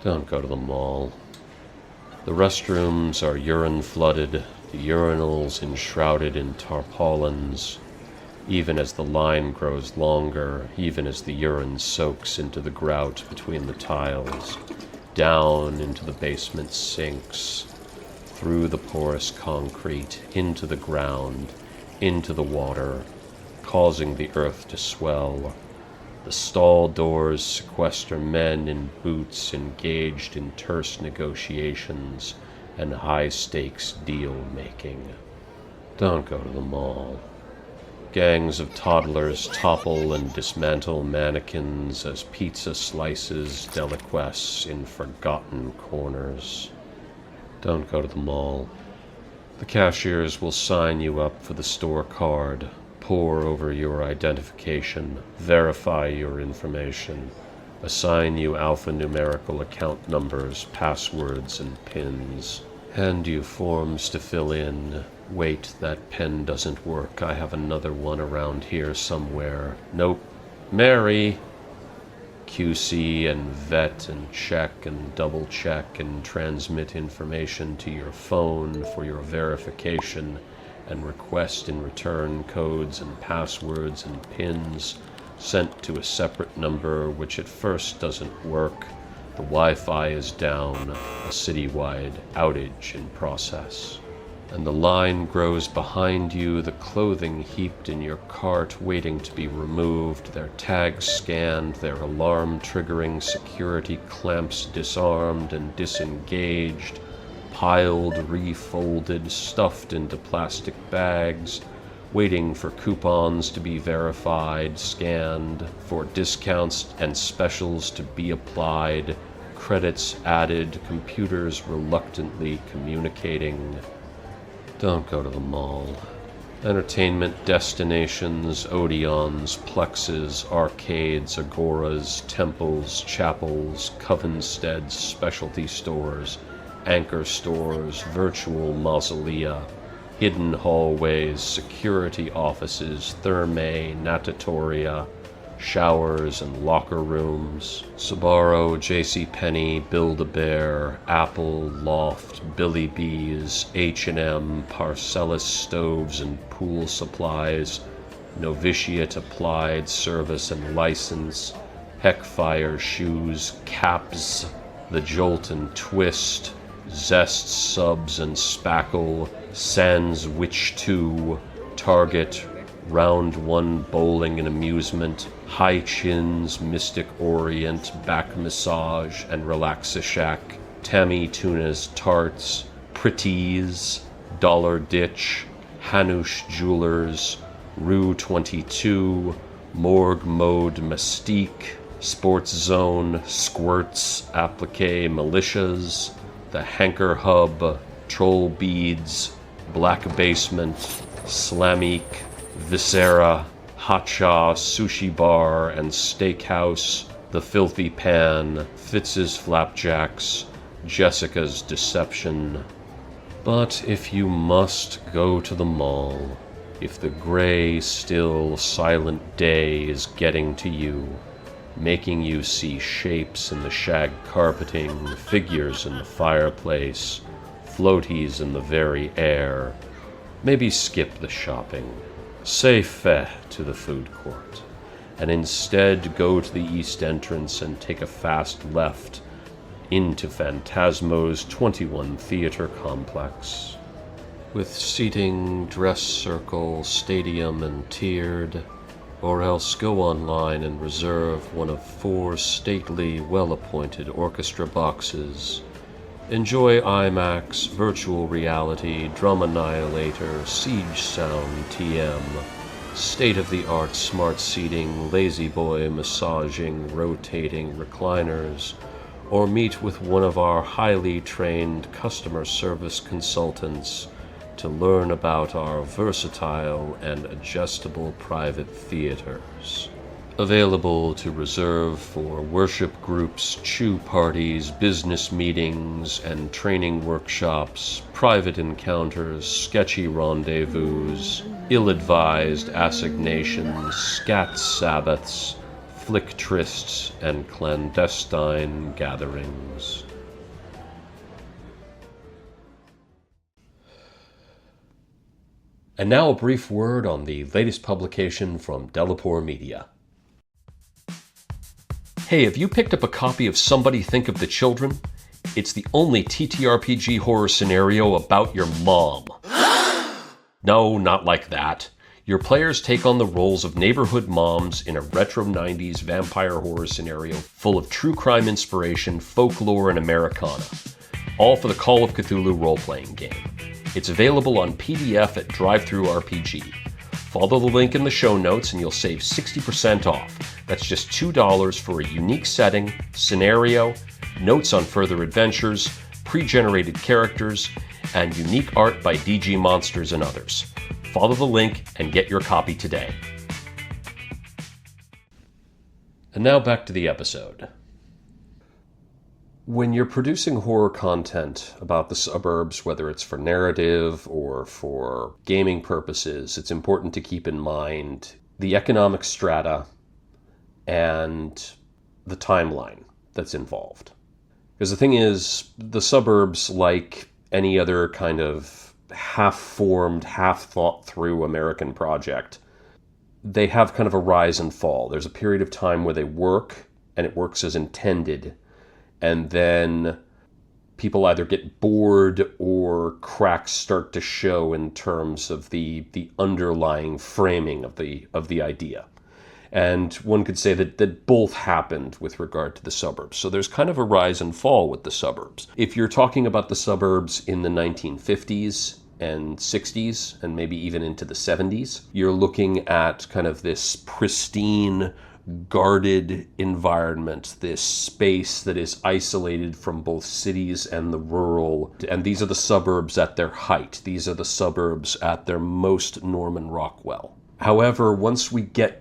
Don't go to the mall. The restrooms are urine-flooded, the urinals enshrouded in tarpaulins, even as the line grows longer, even as the urine soaks into the grout between the tiles, down into the basement sinks, through the porous concrete, into the ground, into the water, causing the earth to swell. The stall doors sequester men in boots engaged in terse negotiations and high-stakes deal-making. Don't go to the mall. Gangs of toddlers topple and dismantle mannequins as pizza slices deliquesce in forgotten corners. Don't go to the mall. The cashiers will sign you up for the store card, pore over your identification, verify your information, assign you alphanumerical account numbers, passwords, and pins, hand you forms to fill in. Wait, that pen doesn't work. I have another one around here somewhere. Nope. Mary! QC and vet and check and double check and transmit information to your phone for your verification and request in return codes and passwords and pins sent to a separate number which at first doesn't work. The Wi-Fi is down, a citywide outage in process. And the line grows behind you, the clothing heaped in your cart waiting to be removed, their tags scanned, their alarm-triggering security clamps disarmed and disengaged, piled, refolded, stuffed into plastic bags, waiting for coupons to be verified, scanned, for discounts and specials to be applied, credits added, computers reluctantly communicating. Don't go to the mall. Entertainment destinations, Odeons, plexes, arcades, agoras, temples, chapels, covensteads, specialty stores, anchor stores, virtual mausolea, hidden hallways, security offices, thermae, natatoria, showers and locker rooms, Sbarro, JCPenney, Build-A-Bear, Apple, Loft, Billy Bees, H&M, Parcellus stoves and pool supplies, novitiate applied service and license, Heckfire shoes, Caps, The Jolt and Twist, Zest subs and spackle, Sans Witch 2, Target, Round 1 bowling and amusement, High Chins, Mystic Orient, back massage and relax-a-shack, Tammy Tuna's tarts, Pretties, Dollar Ditch, Hanush Jewelers, Rue 22, Morgue Mode Mystique, Sports Zone, Squirts, Applique Militias, The Hanker Hub, Troll Beads, Black Basement, Slameek, Viscera, Hotcha, Sushi Bar and Steakhouse, The Filthy Pan, Fitz's Flapjacks, Jessica's Deception. But if you must go to the mall, if the gray, still, silent day is getting to you, making you see shapes in the shag carpeting, figures in the fireplace, floaties in the very air, maybe skip the shopping. Say fe to the food court, and instead go to the east entrance and take a fast left into Phantasmo's 21 Theater Complex. With seating, dress circle, stadium, and tiered, or else go online and reserve one of 4 stately, well-appointed orchestra boxes. Enjoy IMAX, virtual reality, Drum Annihilator, Siege Sound TM, state-of-the-art smart seating, lazy boy massaging, rotating recliners, or meet with one of our highly trained customer service consultants to learn about our versatile and adjustable private theaters. Available to reserve for worship groups, chew parties, business meetings, and training workshops, private encounters, sketchy rendezvous, ill-advised assignations, scat sabbaths, flick trysts, and clandestine gatherings. And now a brief word on the latest publication from Delapore Media. Hey, have you picked up a copy of Somebody Think of the Children? It's the only TTRPG horror scenario about your mom. No, not like that. Your players take on the roles of neighborhood moms in a retro 90s vampire horror scenario full of true crime inspiration, folklore, and Americana. All for the Call of Cthulhu role-playing game. It's available on PDF at DriveThruRPG. Follow the link in the show notes and you'll save 60% off. That's just $2 for a unique setting, scenario, notes on further adventures, pre-generated characters, and unique art by DG Monsters and others. Follow the link and get your copy today. And now back to the episode. When you're producing horror content about the suburbs, whether it's for narrative or for gaming purposes, it's important to keep in mind the economic strata and the timeline that's involved. Because the thing is, the suburbs, like any other kind of half-formed, half-thought-through American project, they have kind of a rise and fall. There's a period of time where they work, and it works as intended, and then people either get bored or cracks start to show in terms of the underlying framing of the idea. And one could say that both happened with regard to the suburbs. So there's kind of a rise and fall with the suburbs. If you're talking about the suburbs in the 1950s and 60s, and maybe even into the 70s, you're looking at kind of this pristine, guarded environment, this space that is isolated from both cities and the rural. And these are the suburbs at their height. These are the suburbs at their most Norman Rockwell. However, once we get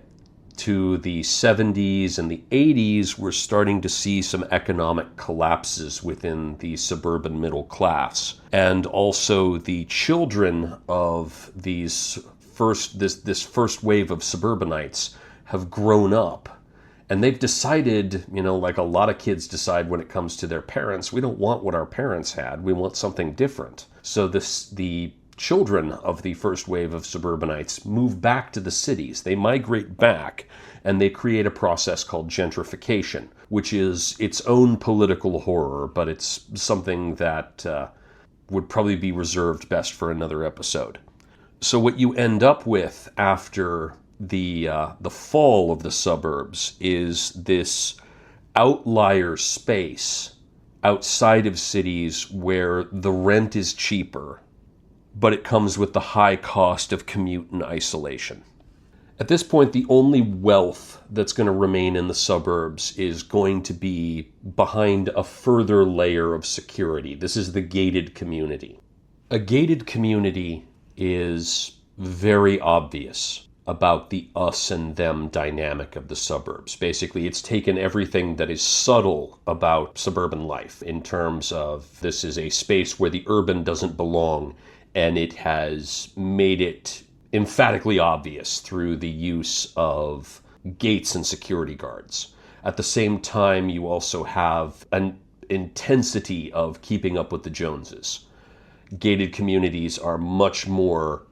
to the 70s and the 80s, we're starting to see some economic collapses within the suburban middle class. And also the children of this first wave of suburbanites have grown up. And they've decided, like a lot of kids decide when it comes to their parents, we don't want what our parents had, we want something different. So the children of the first wave of suburbanites move back to the cities. They migrate back, and they create a process called gentrification, which is its own political horror, but it's something that would probably be reserved best for another episode. So what you end up with after the fall of the suburbs is this outlier space outside of cities where the rent is cheaper, but it comes with the high cost of commute and isolation. At this point, the only wealth that's going to remain in the suburbs is going to be behind a further layer of security. This is the gated community. A gated community is very obvious about the us and them dynamic of the suburbs. Basically, it's taken everything that is subtle about suburban life in terms of this is a space where the urban doesn't belong, and it has made it emphatically obvious through the use of gates and security guards. At the same time, you also have an intensity of keeping up with the Joneses. Gated communities are much more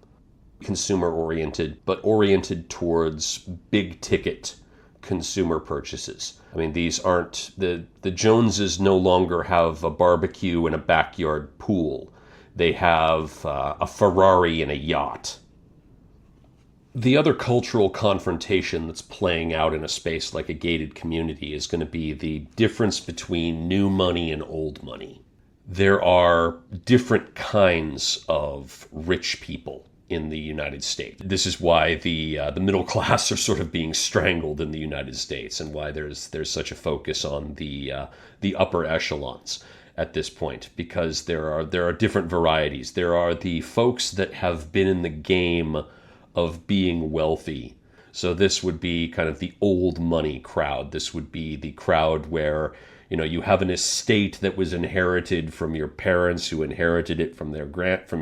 consumer-oriented, but oriented towards big-ticket consumer purchases. I mean, these aren't... The Joneses no longer have a barbecue and a backyard pool. They have a Ferrari and a yacht. The other cultural confrontation that's playing out in a space like a gated community is going to be the difference between new money and old money. There are different kinds of rich people in the United States. This is why the middle class are sort of being strangled in the United States, and why there's such a focus on the upper echelons at this point, because there are different varieties. There are the folks that have been in the game of being wealthy. So this would be kind of the old money crowd. This would be the crowd where, you have an estate that was inherited from your parents, who inherited it from your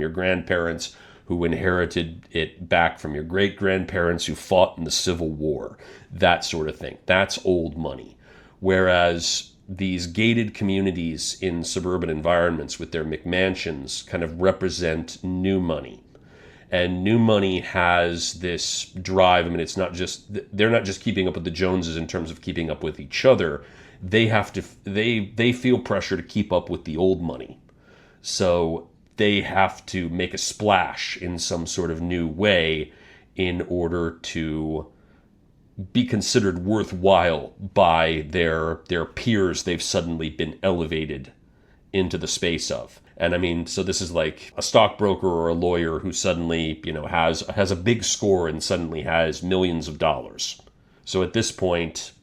grandparents, who inherited it back from your great-grandparents who fought in the Civil War. That sort of thing. That's old money. Whereas these gated communities in suburban environments with their McMansions kind of represent new money. And new money has this drive. I mean, they're not just keeping up with the Joneses in terms of keeping up with each other. They feel pressure to keep up with the old money. So they have to make a splash in some sort of new way in order to be considered worthwhile by their peers they've suddenly been elevated into the space of. And I mean, so this is like a stockbroker or a lawyer who suddenly, has a big score and suddenly has millions of dollars. So at this point,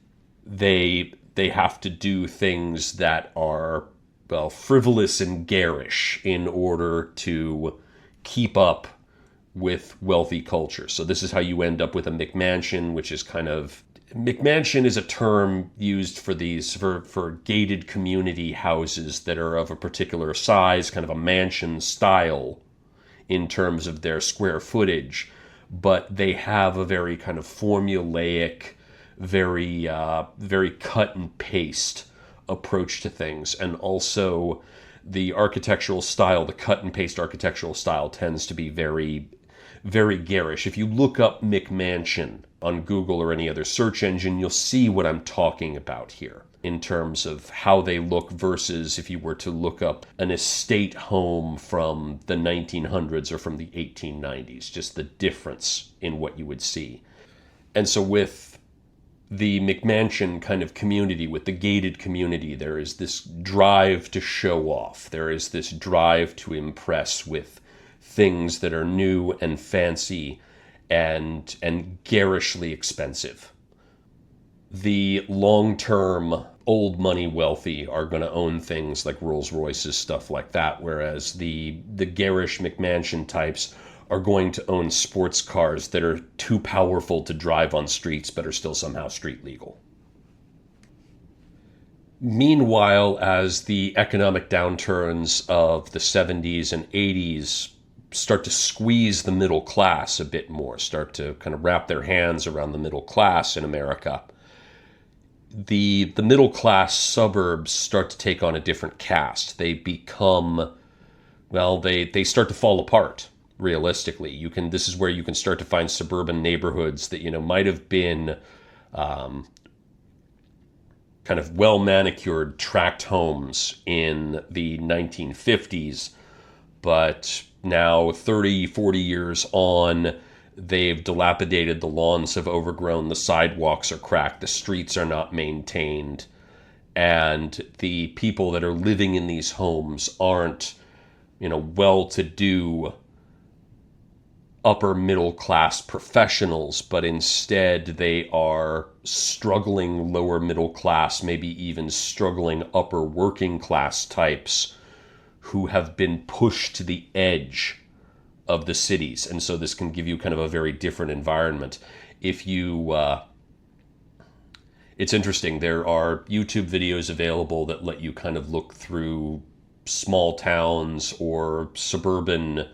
they have to do things that are, well, frivolous and garish in order to keep up with wealthy culture. So this is how you end up with a McMansion, which is McMansion is a term used for these for gated community houses that are of a particular size, kind of a mansion style in terms of their square footage, but they have a very kind of formulaic, very cut and paste approach to things. And also the architectural style, the cut and paste architectural style tends to be very, very garish. If you look up McMansion on Google or any other search engine, you'll see what I'm talking about here in terms of how they look versus if you were to look up an estate home from the 1900s or from the 1890s, just the difference in what you would see. And so with the McMansion kind of community, with the gated community, there is this drive to show off. There is this drive to impress with things that are new and fancy and garishly expensive. The long-term old money wealthy are going to own things like Rolls Royces, stuff like that, whereas the garish McMansion types are going to own sports cars that are too powerful to drive on streets but are still somehow street legal. Meanwhile, as the economic downturns of the 70s and 80s start to squeeze the middle class a bit more, start to kind of wrap their hands around the middle class in America, the middle class suburbs start to take on a different cast. They become, well, they start to fall apart, realistically. This is where you can start to find suburban neighborhoods that, might have been kind of well manicured tract homes in the 1950s, but now 30, 40 years on, they've dilapidated, the lawns have overgrown, the sidewalks are cracked, the streets are not maintained, and the people that are living in these homes aren't, well-to-do upper middle class professionals, but instead they are struggling lower middle class, maybe even struggling upper working class types who have been pushed to the edge of the cities. And so this can give you kind of a very different environment. It's interesting. There are YouTube videos available that let you kind of look through small towns or suburban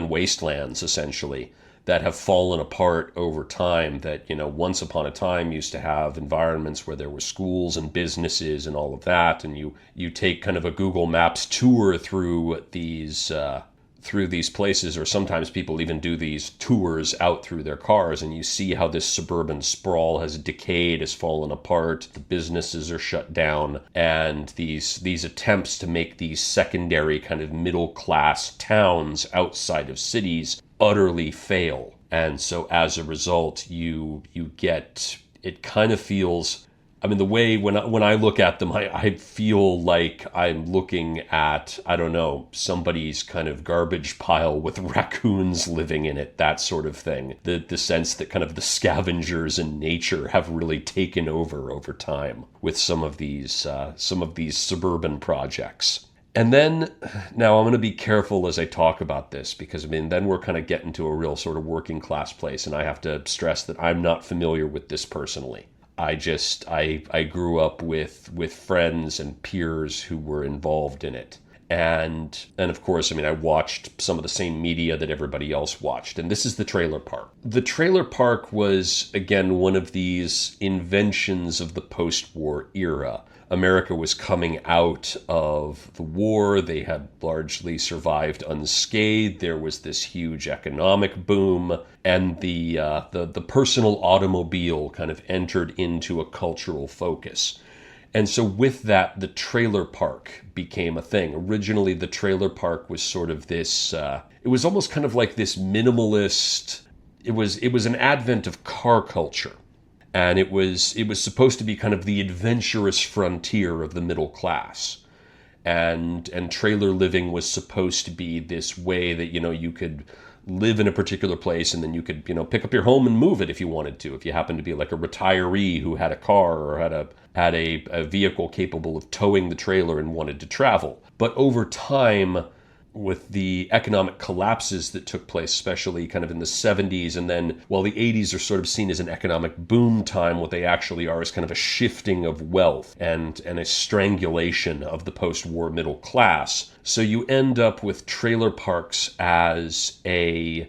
wastelands, essentially, that have fallen apart over time, that, once upon a time used to have environments where there were schools and businesses and all of that. And you take kind of a Google Maps tour through these places, or sometimes people even do these tours out through their cars, and you see how this suburban sprawl has decayed, has fallen apart, the businesses are shut down, and these attempts to make these secondary kind of middle class towns outside of cities utterly fail. And so as a result, you get, it kind of feels, I mean, the way when I look at them, I feel like I'm looking at, I don't know, somebody's kind of garbage pile with raccoons living in it, that sort of thing. The sense that kind of the scavengers in nature have really taken over time with some of these suburban projects. And then, now I'm going to be careful as I talk about this, because, then we're kind of getting to a real sort of working class place, and I have to stress that I'm not familiar with this personally. I grew up with friends and peers who were involved in it. And of course, I mean, I watched some of the same media that everybody else watched. And this is the trailer park. The trailer park was, again, one of these inventions of the post-war era. America was coming out of the war. They had largely survived unscathed. There was this huge economic boom, and the personal automobile kind of entered into a cultural focus. And so with that, the trailer park became a thing. Originally, the trailer park was sort of this, it was almost kind of like this minimalist, it was an advent of car culture. And it was supposed to be kind of the adventurous frontier of the middle class. And trailer living was supposed to be this way that, you could live in a particular place and then you could, pick up your home and move it if you wanted to. If you happened to be like a retiree who had a car or had a vehicle capable of towing the trailer and wanted to travel. But over time, with the economic collapses that took place, especially kind of in the 70s, and then while the 80s are sort of seen as an economic boom time, what they actually are is kind of a shifting of wealth and a strangulation of the post-war middle class. So you end up with trailer parks as an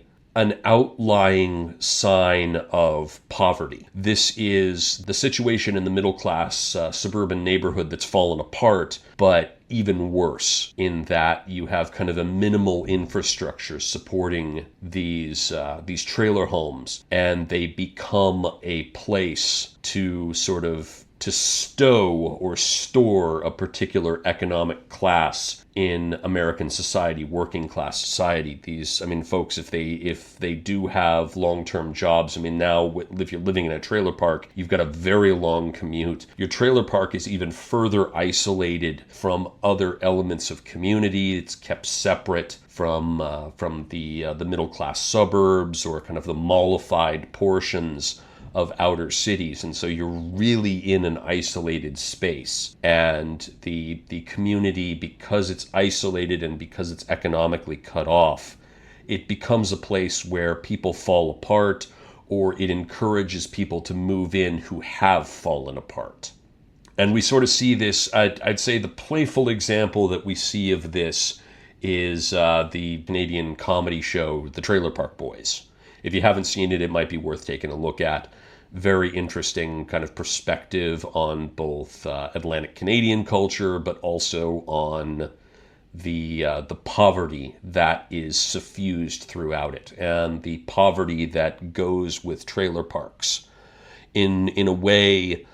outlying sign of poverty. This is the situation in the middle class suburban neighborhood that's fallen apart, but even worse in that you have kind of a minimal infrastructure supporting these trailer homes, and they become a place to sort of to stow or store a particular economic class in American society, working class society. These, I mean, folks, if they do have long-term jobs, I mean, now if you're living in a trailer park, you've got a very long commute. Your trailer park is even further isolated from other elements of community. It's kept separate from the middle-class suburbs or kind of the mallified portions of outer cities. And so you're really in an isolated space, and the community, because it's isolated and because it's economically cut off, it becomes a place where people fall apart, or it encourages people to move in who have fallen apart. And we sort of see this, I'd say the playful example that we see of this is the Canadian comedy show, The Trailer Park Boys. If you haven't seen it, it might be worth taking a look at. Very interesting kind of perspective on both Atlantic Canadian culture, but also on the poverty that is suffused throughout it, and the poverty that goes with trailer parks. In a way,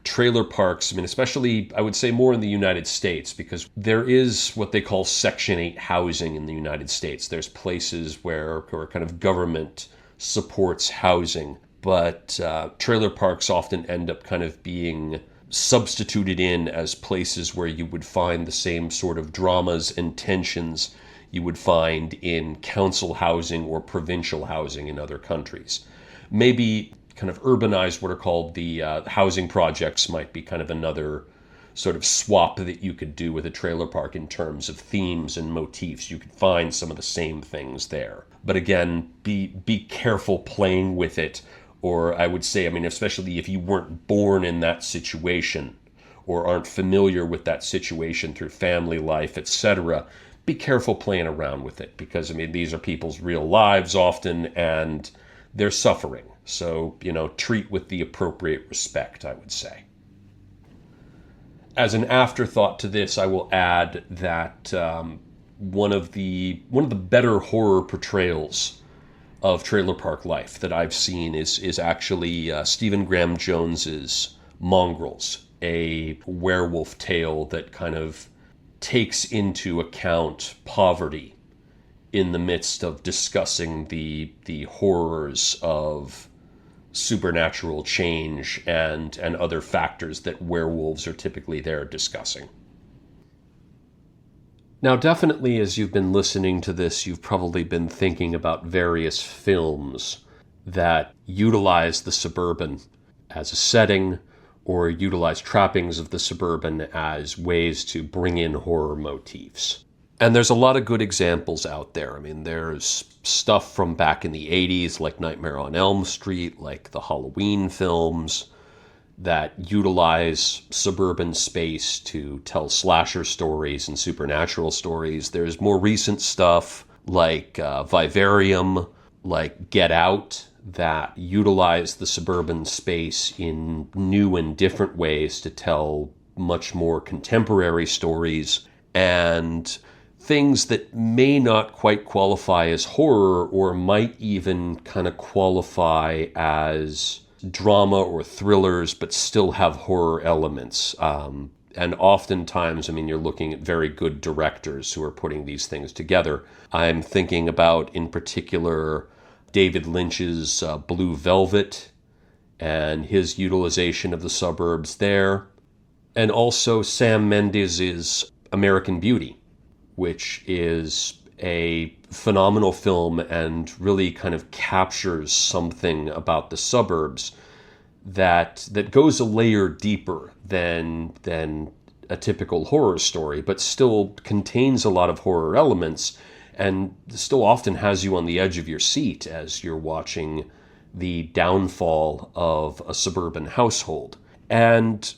trailer parks, I mean, especially, I would say more in the United States, because there is what they call Section 8 housing in the United States. There's places where kind of government supports housing, but trailer parks often end up kind of being substituted in as places where you would find the same sort of dramas and tensions you would find in council housing or provincial housing in other countries. Maybe kind of urbanized, what are called the housing projects, might be kind of another sort of swap that you could do with a trailer park in terms of themes and motifs. You could find some of the same things there. But again, be careful playing with it. Or I would say, I mean, especially if you weren't born in that situation or aren't familiar with that situation through family life, etc., be careful playing around with it, because, I mean, these are people's real lives often, and they're suffering. So, treat with the appropriate respect, I would say. As an afterthought to this, I will add that one of the better horror portrayals of trailer park life that I've seen is actually Stephen Graham Jones's Mongrels, a werewolf tale that kind of takes into account poverty in the midst of discussing the horrors of supernatural change and other factors that werewolves are typically there discussing. Now, definitely, as you've been listening to this, you've probably been thinking about various films that utilize the suburban as a setting, or utilize trappings of the suburban as ways to bring in horror motifs. And there's a lot of good examples out there. I mean, there's stuff from back in the 80s, like Nightmare on Elm Street, like the Halloween films. that utilize suburban space to tell slasher stories and supernatural stories. There's more recent stuff like Vivarium, like Get Out, that utilize the suburban space in new and different ways to tell much more contemporary stories, and things that may not quite qualify as horror or might even kind of qualify as drama or thrillers, but still have horror elements. And oftentimes, I mean, you're looking at very good directors who are putting these things together. I'm thinking about, in particular, David Lynch's Blue Velvet and his utilization of the suburbs there. And also Sam Mendes's American Beauty, which is a phenomenal film and really kind of captures something about the suburbs that goes a layer deeper than a typical horror story, but still contains a lot of horror elements and still often has you on the edge of your seat as you're watching the downfall of a suburban household. And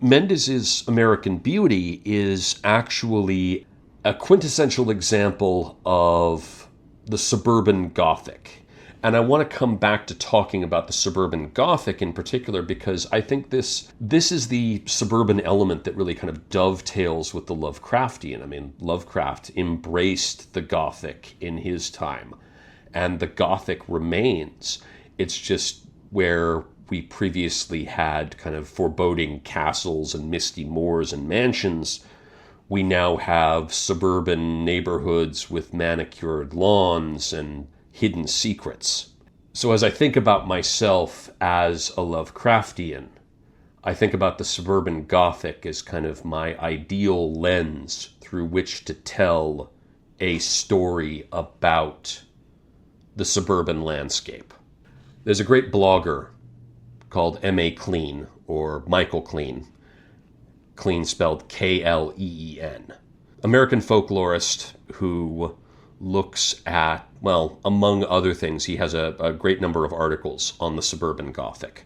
Mendes's American Beauty is actually a quintessential example of the suburban Gothic. And I want to come back to talking about the suburban Gothic in particular because I think this is the suburban element that really kind of dovetails with the Lovecraftian. I mean, Lovecraft embraced the Gothic in his time, and the Gothic remains. It's just where we previously had kind of foreboding castles and misty moors and mansions, we now have suburban neighborhoods with manicured lawns and hidden secrets. So as I think about myself as a Lovecraftian, I think about the suburban Gothic as kind of my ideal lens through which to tell a story about the suburban landscape. There's a great blogger called M.A. Clean, or Michael Clean. Clean spelled Kleen. American folklorist who looks at, well, among other things, he has a great number of articles on the suburban Gothic.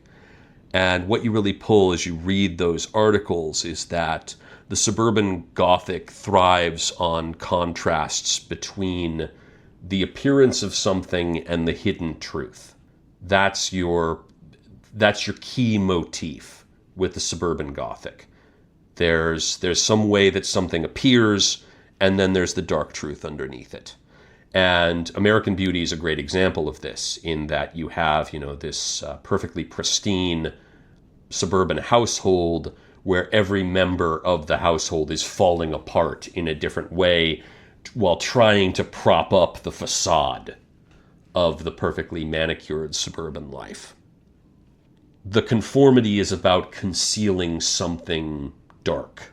And what you really pull as you read those articles is that the suburban Gothic thrives on contrasts between the appearance of something and the hidden truth. That's your key motif with the suburban Gothic. There's some way that something appears, and then there's the dark truth underneath it. And American Beauty is a great example of this, in that you have, this perfectly pristine suburban household where every member of the household is falling apart in a different way while trying to prop up the facade of the perfectly manicured suburban life. The conformity is about concealing something dark.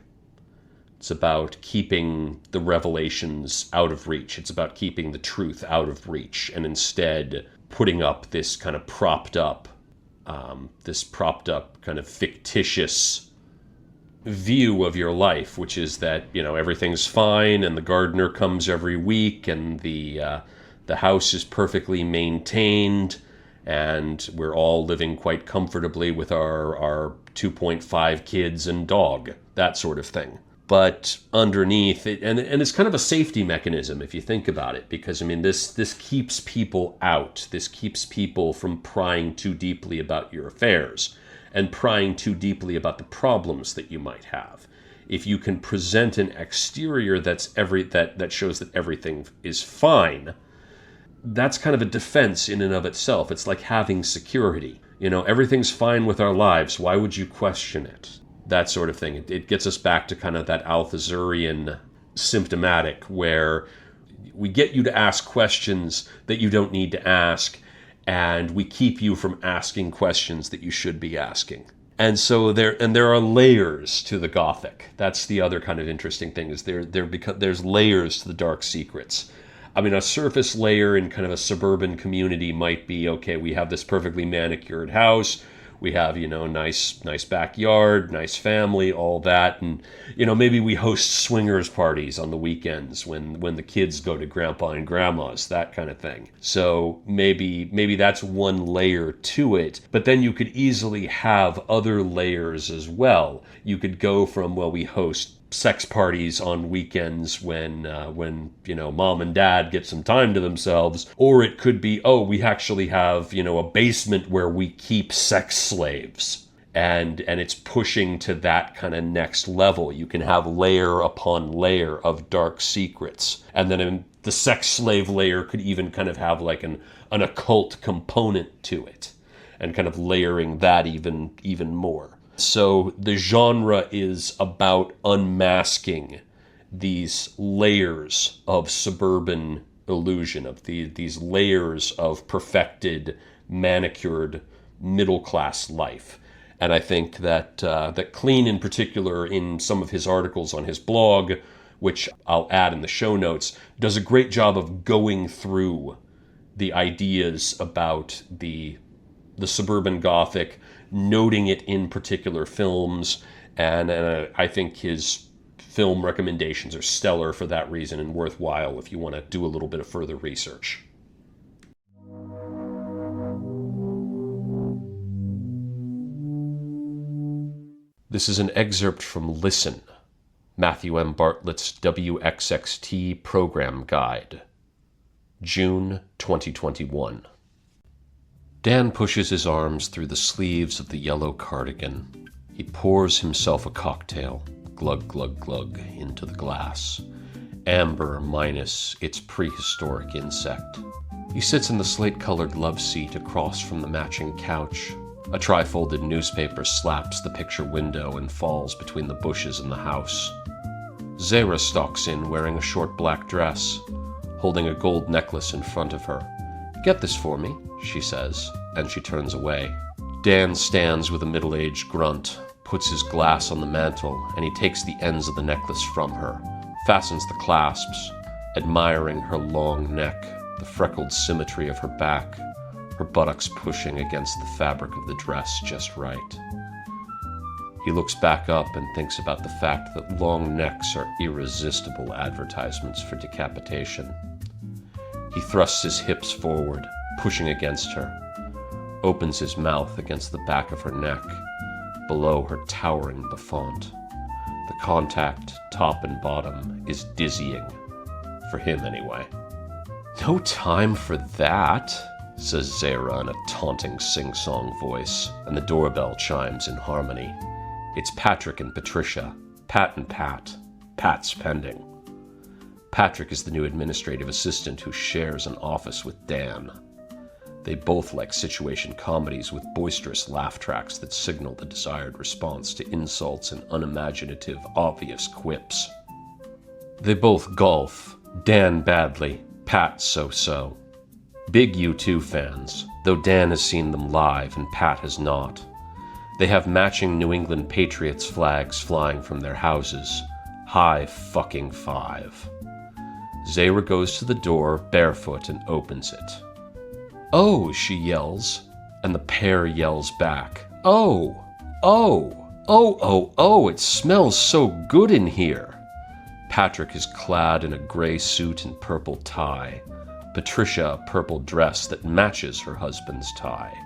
It's about keeping the revelations out of reach. It's about keeping the truth out of reach, and instead putting up this kind of propped up kind of fictitious view of your life, which is that, everything's fine and the gardener comes every week and the house is perfectly maintained and we're all living quite comfortably with our 2.5 kids and dog, that sort of thing. But underneath it, and it's kind of a safety mechanism if you think about it, because this keeps people out. This keeps people from prying too deeply about your affairs and prying too deeply about the problems that you might have. If you can present an exterior that shows that everything is fine, that's kind of a defense in and of itself. It's like having security. Everything's fine with our lives. Why would you question it? That sort of thing. It gets us back to kind of that Althuserian symptomatic, where we get you to ask questions that you don't need to ask, and we keep you from asking questions that you should be asking. And so there are layers to the Gothic. That's the other kind of interesting thing, is there's layers to the dark secrets. A surface layer in kind of a suburban community might be, okay, we have this perfectly manicured house. We have, nice backyard, nice family, all that. And, maybe we host swingers parties on the weekends when the kids go to grandpa and grandma's, that kind of thing. So maybe that's one layer to it. But then you could easily have other layers as well. You could go from, we host sex parties on weekends when mom and dad get some time to themselves, or it could be, we actually have a basement where we keep sex slaves, and it's pushing to that kind of next level. You can have layer upon layer of dark secrets, and then in the sex slave layer could even kind of have like an occult component to it, and kind of layering that even more. So the genre is about unmasking these layers of suburban illusion, of these layers of perfected, manicured, middle-class life. And I think that Clean in particular, in some of his articles on his blog, which I'll add in the show notes, does a great job of going through the ideas about the suburban Gothic, noting it in particular films, and I think his film recommendations are stellar for that reason and worthwhile if you want to do a little bit of further research. This is an excerpt from Listen, Matthew M. Bartlett's WXXT Program Guide, June 2021. Dan pushes his arms through the sleeves of the yellow cardigan. He pours himself a cocktail, glug, glug, glug, into the glass. Amber minus its prehistoric insect. He sits in the slate-colored love seat across from the matching couch. A tri-folded newspaper slaps the picture window and falls between the bushes in the house. Zara stalks in wearing a short black dress, holding a gold necklace in front of her. "Get this for me," she says, and she turns away. Dan stands with a middle-aged grunt, puts his glass on the mantel, and he takes the ends of the necklace from her, fastens the clasps, admiring her long neck, the freckled symmetry of her back, her buttocks pushing against the fabric of the dress just right. He looks back up and thinks about the fact that long necks are irresistible advertisements for decapitation. He thrusts his hips forward, pushing against her, opens his mouth against the back of her neck, below her towering bouffant. The contact, top and bottom, is dizzying. For him, anyway. "No time for that," says Zara in a taunting sing-song voice, and the doorbell chimes in harmony. It's Patrick and Patricia. Pat and Pat. Pat's pending. Patrick is the new administrative assistant who shares an office with Dan. They both like situation comedies with boisterous laugh tracks that signal the desired response to insults and unimaginative, obvious quips. They both golf, Dan badly, Pat so-so. Big U2 fans, though Dan has seen them live and Pat has not. They have matching New England Patriots flags flying from their houses. High fucking five. Zara goes to the door barefoot and opens it. "Oh," she yells, and the pair yells back. "Oh, oh, oh, oh, oh, it smells so good in here." Patrick is clad in a gray suit and purple tie. Patricia a purple dress that matches her husband's tie.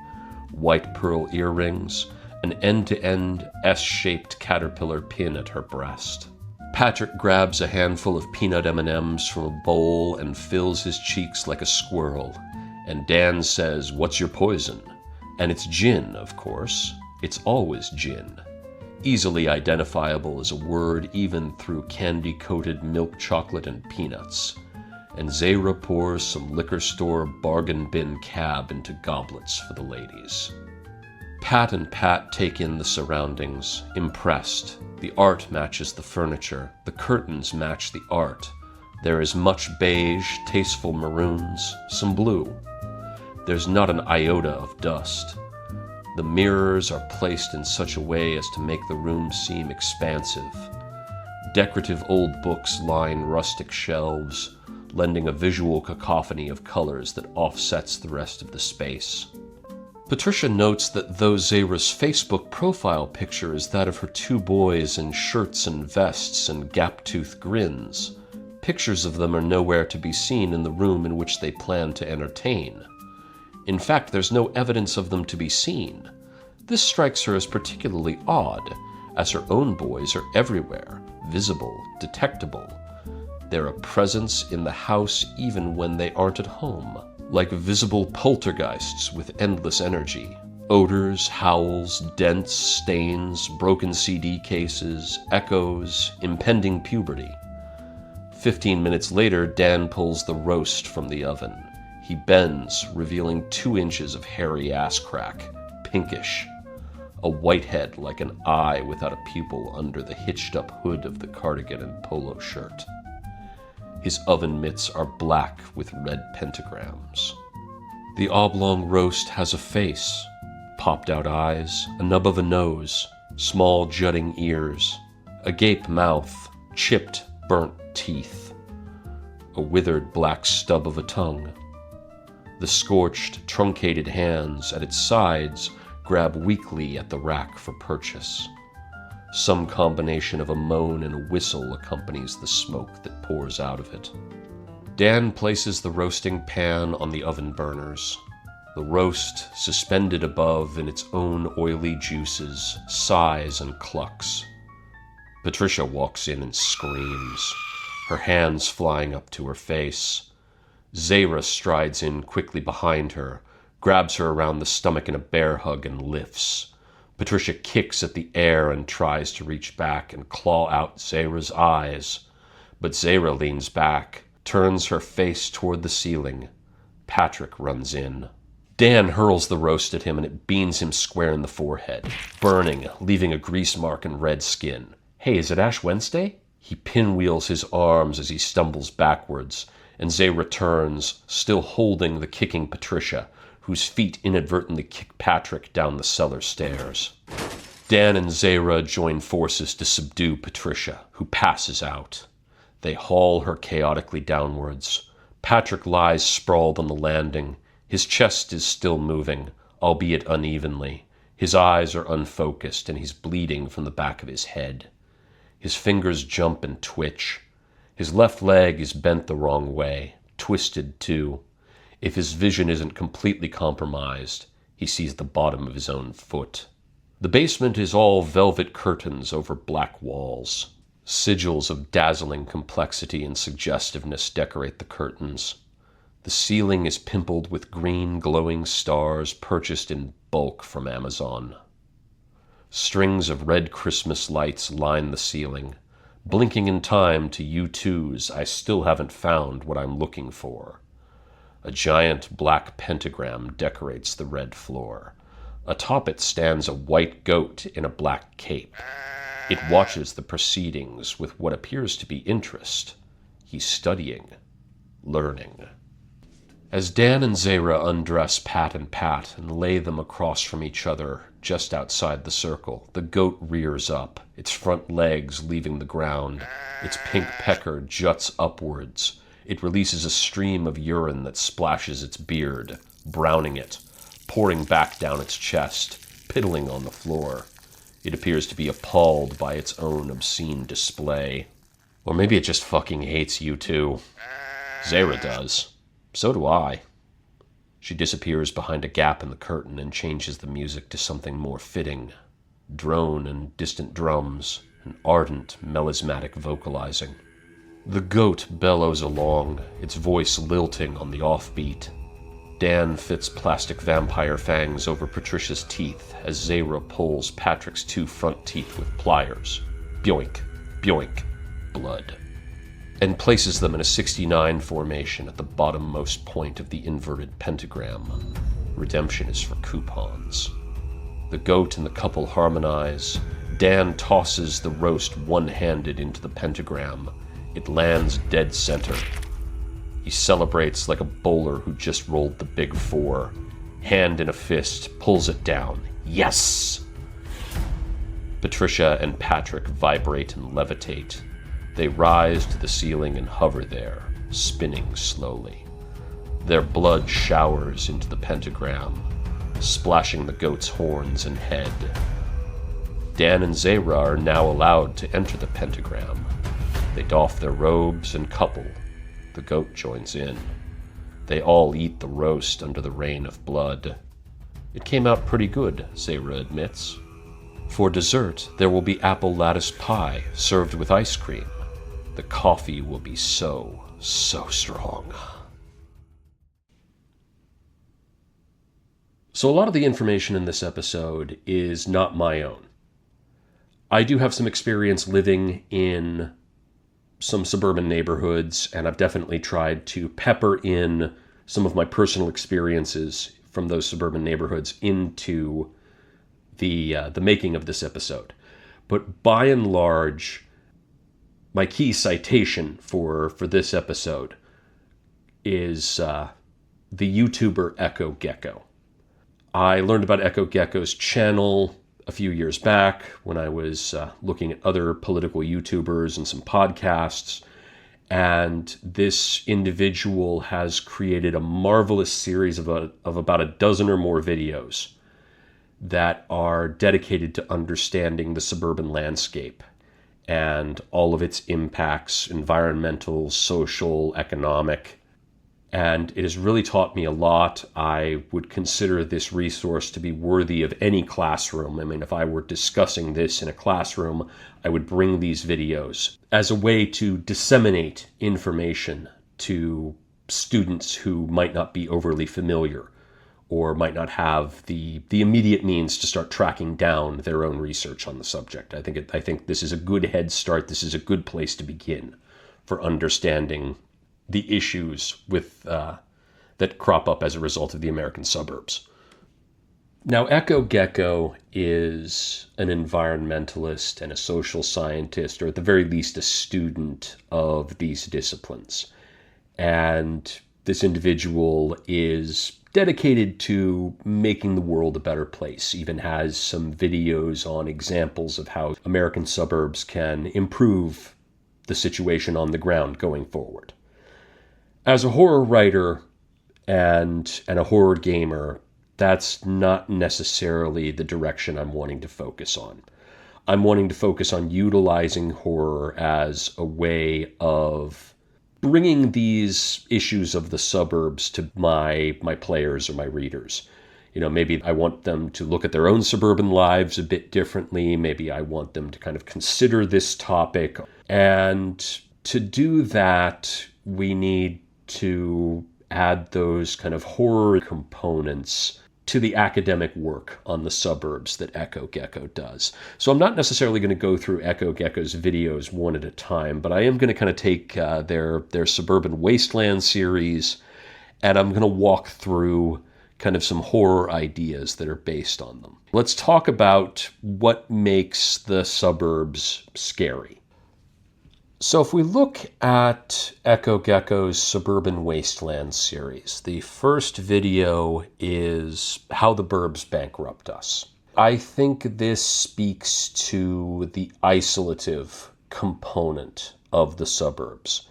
White pearl earrings, an end-to-end S-shaped caterpillar pin at her breast. Patrick grabs a handful of peanut M&Ms from a bowl and fills his cheeks like a squirrel. And Dan says, "What's your poison?" And it's gin, of course. It's always gin. Easily identifiable as a word even through candy-coated milk chocolate and peanuts. And Zara pours some liquor store bargain bin cab into goblets for the ladies. Pat and Pat take in the surroundings, impressed. The art matches the furniture. The curtains match the art. There is much beige, tasteful maroons, some blue. There's not an iota of dust. The mirrors are placed in such a way as to make the room seem expansive. Decorative old books line rustic shelves, lending a visual cacophony of colors that offsets the rest of the space. Patricia notes that though Zahra's Facebook profile picture is that of her two boys in shirts and vests and gap-toothed grins, pictures of them are nowhere to be seen in the room in which they plan to entertain. In fact, there's no evidence of them to be seen. This strikes her as particularly odd, as her own boys are everywhere, visible, detectable. They're a presence in the house even when they aren't at home, like visible poltergeists with endless energy. Odors, howls, dents, stains, broken CD cases, echoes, impending puberty. 15 minutes later, Dan pulls the roast from the oven. He bends, revealing 2 inches of hairy ass crack, pinkish. A whitehead like an eye without a pupil under the hitched-up hood of the cardigan and polo shirt. His oven mitts are black with red pentagrams. The oblong roast has a face, popped-out eyes, a nub of a nose, small jutting ears, a gape mouth, chipped, burnt teeth, a withered black stub of a tongue. The scorched, truncated hands at its sides grab weakly at the rack for purchase. Some combination of a moan and a whistle accompanies the smoke that pours out of it. Dan places the roasting pan on the oven burners. The roast, suspended above in its own oily juices, sighs and clucks. Patricia walks in and screams, her hands flying up to her face. Zahra strides in quickly behind her, grabs her around the stomach in a bear hug and lifts. Patricia kicks at the air and tries to reach back and claw out Zahra's eyes. But Zahra leans back, turns her face toward the ceiling. Patrick runs in. Dan hurls the roast at him and it beans him square in the forehead, burning, leaving a grease mark and red skin. Hey, is it Ash Wednesday? He pinwheels his arms as he stumbles backwards, and Zahra turns, still holding the kicking Patricia, whose feet inadvertently kick Patrick down the cellar stairs. Dan and Zahra join forces to subdue Patricia, who passes out. They haul her chaotically downwards. Patrick lies sprawled on the landing. His chest is still moving, albeit unevenly. His eyes are unfocused, and he's bleeding from the back of his head. His fingers jump and twitch. His left leg is bent the wrong way, twisted too. If his vision isn't completely compromised, he sees the bottom of his own foot. The basement is all velvet curtains over black walls. Sigils of dazzling complexity and suggestiveness decorate the curtains. The ceiling is pimpled with green glowing stars purchased in bulk from Amazon. Strings of red Christmas lights line the ceiling, blinking in time to U2's I Still Haven't Found What I'm Looking For. A giant black pentagram decorates the red floor. Atop it stands a white goat in a black cape. It watches the proceedings with what appears to be interest. He's studying, learning. As Dan and Zahra undress Pat and lay them across from each other just outside the circle, the goat rears up, its front legs leaving the ground. Its pink pecker juts upwards. It releases a stream of urine that splashes its beard, browning it, pouring back down its chest, piddling on the floor. It appears to be appalled by its own obscene display. Or maybe it just fucking hates you too. Zahra does. So do I. She disappears behind a gap in the curtain and changes the music to something more fitting. Drone and distant drums, and ardent, melismatic vocalizing. The goat bellows along, its voice lilting on the offbeat. Dan fits plastic vampire fangs over Patricia's teeth as Zahra pulls Patrick's 2 front teeth with pliers. Byoink, byoink, blood. And places them in a 69 formation at the bottommost point of the inverted pentagram. Redemption is for coupons. The goat and the couple harmonize. Dan tosses the roast one-handed into the pentagram. It lands dead center. He celebrates like a bowler who just rolled the big 4. Hand in a fist, pulls it down. Yes! Patricia and Patrick vibrate and levitate. They rise to the ceiling and hover there, spinning slowly. Their blood showers into the pentagram. splashing the goat's horns and head. Dan and Zara are now allowed to enter the pentagram. They doff their robes and couple. The goat joins in. They all eat the roast under the rain of blood. It came out pretty good, Zara admits. For dessert, there will be apple lattice pie served with ice cream. The coffee will be so strong. So a lot of the information in this episode is not my own. I do have some experience living in some suburban neighborhoods, and I've definitely tried to pepper in some of my personal experiences from those suburban neighborhoods into the making of this episode. But by and large, my key citation for this episode is the YouTuber Echo Gecko. I learned about Echo Gecko's channel a few years back when I was looking at other political YouTubers and some podcasts, and this individual has created a marvelous series of about a dozen or more videos that are dedicated to understanding the suburban landscape and all of its impacts, environmental, social, economic. And it has really taught me a lot. I would consider this resource to be worthy of any classroom. I mean, if I were discussing this in a classroom, I would bring these videos as a way to disseminate information to students who might not be overly familiar or might not have the immediate means to start tracking down their own research on the subject. I think this is a good head start. This is a good place to begin for understanding the issues with that crop up as a result of the American suburbs. Now, Echo Gecko is an environmentalist and a social scientist, or at the very least a student of these disciplines. And this individual is dedicated to making the world a better place, even has some videos on examples of how American suburbs can improve the situation on the ground going forward. As a horror writer and a horror gamer, that's not necessarily the direction I'm wanting to focus on. I'm wanting to focus on utilizing horror as a way of bringing these issues of the suburbs to my players or my readers. You know, maybe I want them to look at their own suburban lives a bit differently. Maybe I want them to kind of consider this topic. And to do that, we need to add those kind of horror components to the academic work on the suburbs that Echo Gecko does. So I'm not necessarily going to go through Echo Gecko's videos one at a time, but I am going to kind of take their Suburban Wasteland series, and I'm going to walk through kind of some horror ideas that are based on them. Let's talk about what makes the suburbs scary. So if we look at Echo Gecko's Suburban Wasteland series, the first video is How the Burbs Bankrupt Us. I think this speaks to the isolative component of the suburbs.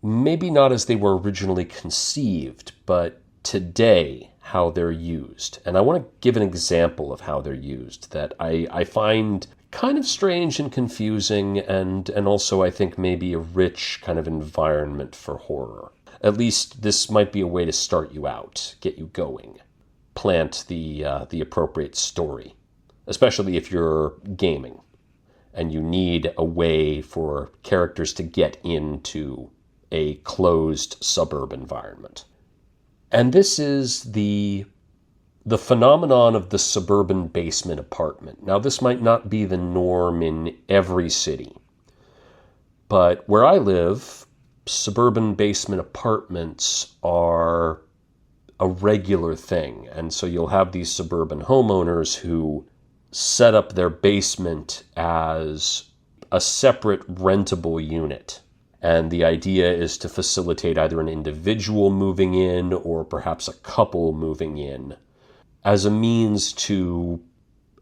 Maybe not as they were originally conceived, but today how they're used. And I want to give an example of how they're used that I find kind of strange and confusing, and also I think maybe a rich kind of environment for horror. At least this might be a way to start you out, get you going, plant the appropriate story, especially if you're gaming and you need a way for characters to get into a closed suburb environment. And this is the phenomenon of the suburban basement apartment. Now, this might not be the norm in every city, but where I live, suburban basement apartments are a regular thing. And so you'll have these suburban homeowners who set up their basement as a separate rentable unit. And the idea is to facilitate either an individual moving in or perhaps a couple moving in as a means to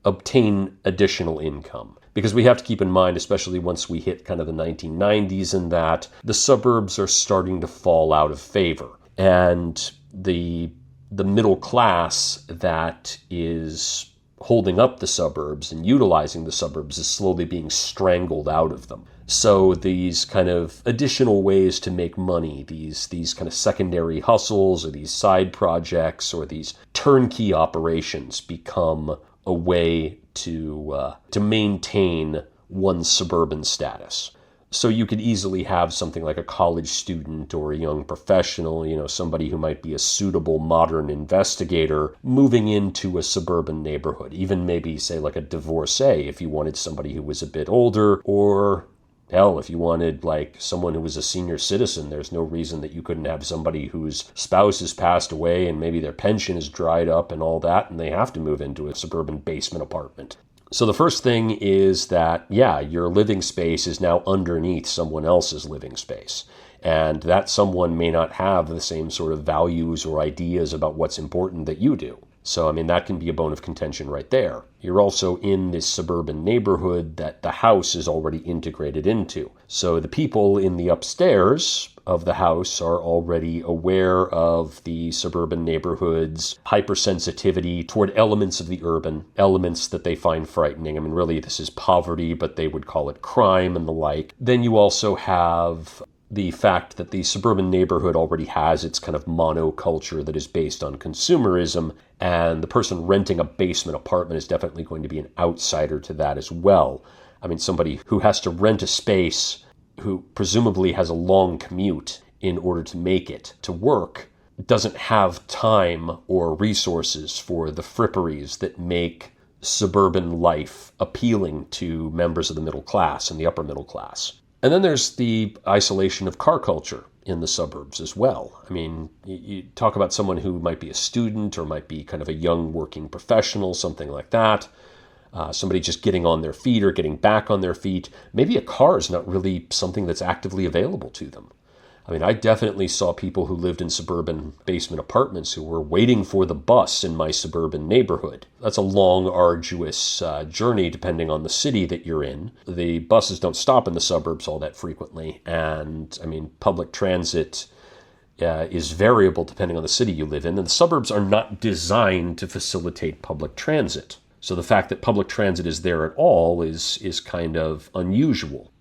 obtain additional income. Because we have to keep in mind, especially once we hit kind of the 1990s and that, the suburbs are starting to fall out of favor. And the the middle class that is holding up the suburbs and utilizing the suburbs is slowly being strangled out of them. So these kind of additional ways to make money, these kind of secondary hustles or these side projects or these turnkey operations become a way to maintain one's suburban status. So you could easily have something like a college student or a young professional, somebody who might be a suitable modern investigator moving into a suburban neighborhood, even maybe say like a divorcee if you wanted somebody who was a bit older, or hell, if you wanted like someone who was a senior citizen, there's no reason that you couldn't have somebody whose spouse has passed away and maybe their pension is dried up and all that, and they have to move into a suburban basement apartment. So the first thing is that, your living space is now underneath someone else's living space. And that someone may not have the same sort of values or ideas about what's important that you do. So, that can be a bone of contention right there. You're also in this suburban neighborhood that the house is already integrated into. So the people in the upstairs of the house are already aware of the suburban neighborhood's hypersensitivity toward elements of the urban, elements that they find frightening. Really, this is poverty, but they would call it crime and the like. Then you also have the fact that the suburban neighborhood already has its kind of monoculture that is based on consumerism, and the person renting a basement apartment is definitely going to be an outsider to that as well. Somebody who has to rent a space, who presumably has a long commute in order to make it to work, doesn't have time or resources for the fripperies that make suburban life appealing to members of the middle class and the upper middle class. And then there's the isolation of car culture in the suburbs as well. You talk about someone who might be a student or might be kind of a young working professional, something like that. Somebody just getting on their feet or getting back on their feet. Maybe a car is not really something that's actively available to them. I definitely saw people who lived in suburban basement apartments who were waiting for the bus in my suburban neighborhood. That's a long, arduous journey depending on the city that you're in. The buses don't stop in the suburbs all that frequently, and public transit is variable depending on the city you live in, and the suburbs are not designed to facilitate public transit. So the fact that public transit is there at all is kind of unusual.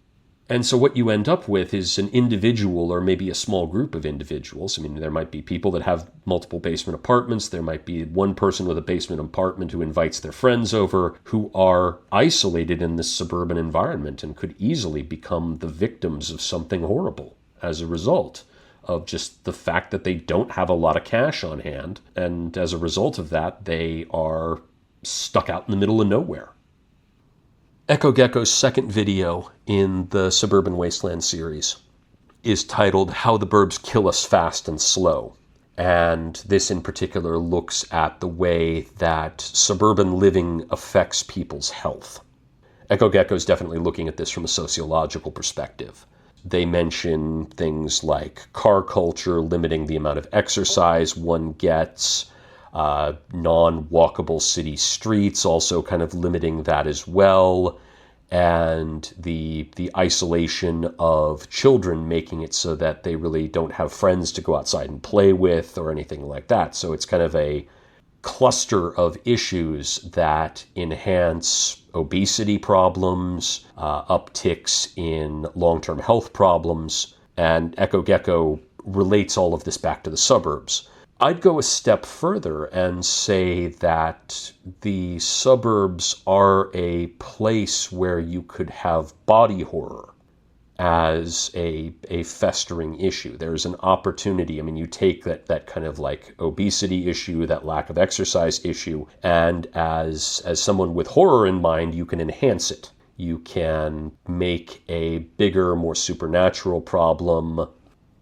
And so what you end up with is an individual or maybe a small group of individuals. There might be people that have multiple basement apartments. There might be one person with a basement apartment who invites their friends over, who are isolated in this suburban environment and could easily become the victims of something horrible as a result of just the fact that they don't have a lot of cash on hand. And as a result of that, they are stuck out in the middle of nowhere. Echo Gecko's second video in the Suburban Wasteland series is titled How the Burbs Kill Us Fast and Slow. And this in particular looks at the way that suburban living affects people's health. Echo Gecko is definitely looking at this from a sociological perspective. They mention things like car culture limiting the amount of exercise one gets, non-walkable city streets also kind of limiting that as well, and the isolation of children making it so that they really don't have friends to go outside and play with or anything like that. So it's kind of a cluster of issues that enhance obesity problems, upticks in long-term health problems, and Echo Gecko relates all of this back to the suburbs. I'd go a step further and say that the suburbs are a place where you could have body horror as a festering issue. There's an opportunity. You take that kind of like obesity issue, that lack of exercise issue, and as someone with horror in mind, you can enhance it. You can make a bigger, more supernatural problem.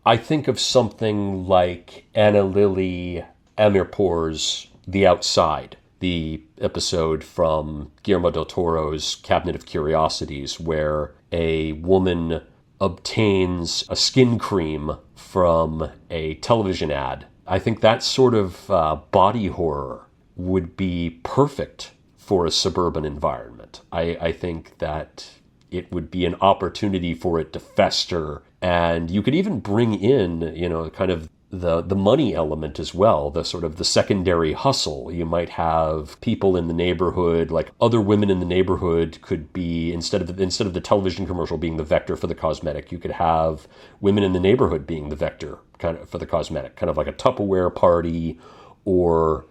I think of something like Anna Lily Amirpour's The Outside, the episode from Guillermo del Toro's Cabinet of Curiosities, where a woman obtains a skin cream from a television ad. I think that sort of body horror would be perfect for a suburban environment. I think that it would be an opportunity for it to fester. And you could even bring in, kind of the money element as well, the sort of the secondary hustle. You might have people in the neighborhood, like other women in the neighborhood could be, instead of the television commercial being the vector for the cosmetic, you could have women in the neighborhood being the vector kind of for the cosmetic, kind of like a Tupperware party or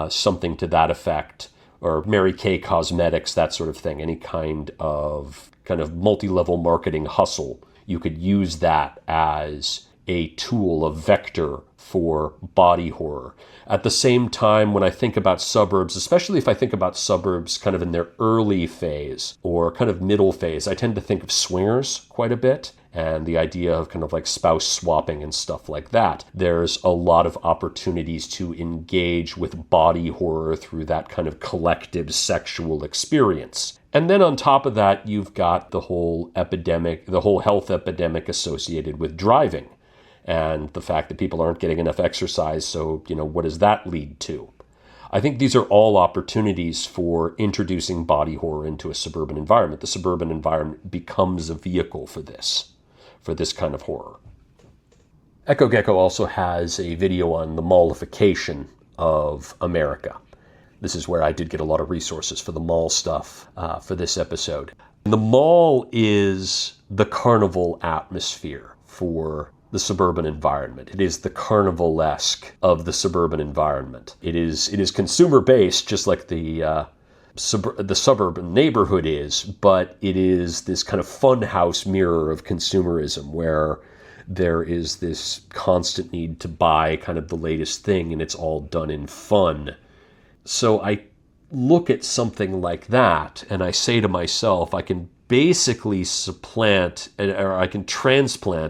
something to that effect, or Mary Kay Cosmetics, that sort of thing. Any kind of multi-level marketing hustle. You could use that as a tool, a vector for body horror. At the same time, when I think about suburbs, especially if I think about suburbs kind of in their early phase or kind of middle phase, I tend to think of swingers quite a bit, and the idea of kind of like spouse swapping and stuff like that. There's a lot of opportunities to engage with body horror through that kind of collective sexual experience. And then on top of that, you've got the whole health epidemic associated with driving, and the fact that people aren't getting enough exercise. So, what does that lead to? I think these are all opportunities for introducing body horror into a suburban environment. The suburban environment becomes a vehicle for this kind of horror. Echo Gecko also has a video on the mallification of America. This is where I did get a lot of resources for the mall stuff for this episode. The mall is the carnival atmosphere for the suburban environment. It is the carnivalesque of the suburban environment. It is consumer-based, just like the suburban neighborhood is, but it is this kind of funhouse mirror of consumerism where there is this constant need to buy kind of the latest thing, and it's all done in fun. So I look at something like that, and I say to myself, I can basically transplant,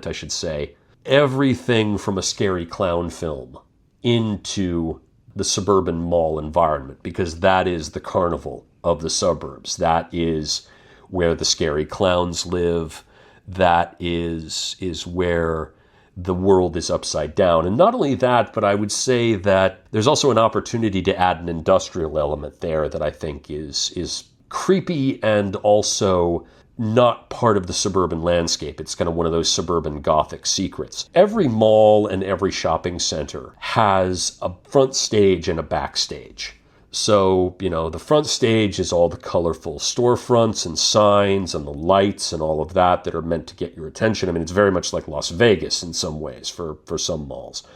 I should say, everything from a scary clown film into the suburban mall environment, because that is the carnival of the suburbs. That is where the scary clowns live. That is where the world is upside down. And not only that, but I would say that there's also an opportunity to add an industrial element there that I think is creepy and also not part of the suburban landscape. It's kind of one of those suburban gothic secrets. Every mall and every shopping center has a front stage and a backstage. So, the front stage is all the colorful storefronts and signs and the lights and all of that are meant to get your attention. I mean, it's very much like Las Vegas in some ways for some malls.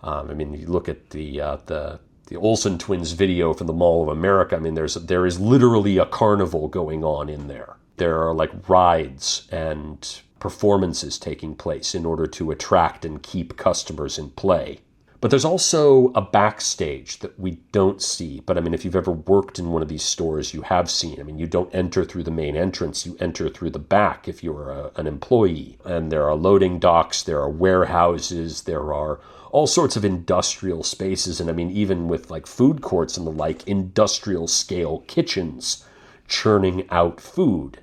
You look at the Olsen twins video from the Mall of America. I mean, there is literally a carnival going on in there. There are like rides and performances taking place in order to attract and keep customers in play. But there's also a backstage that we don't see. But I mean, if you've ever worked in one of these stores, you have seen. I mean, you don't enter through the main entrance. You enter through the back if you're an employee. And there are loading docks, there are warehouses, there are all sorts of industrial spaces. And I mean, even with like food courts and the like, industrial scale kitchens churning out food.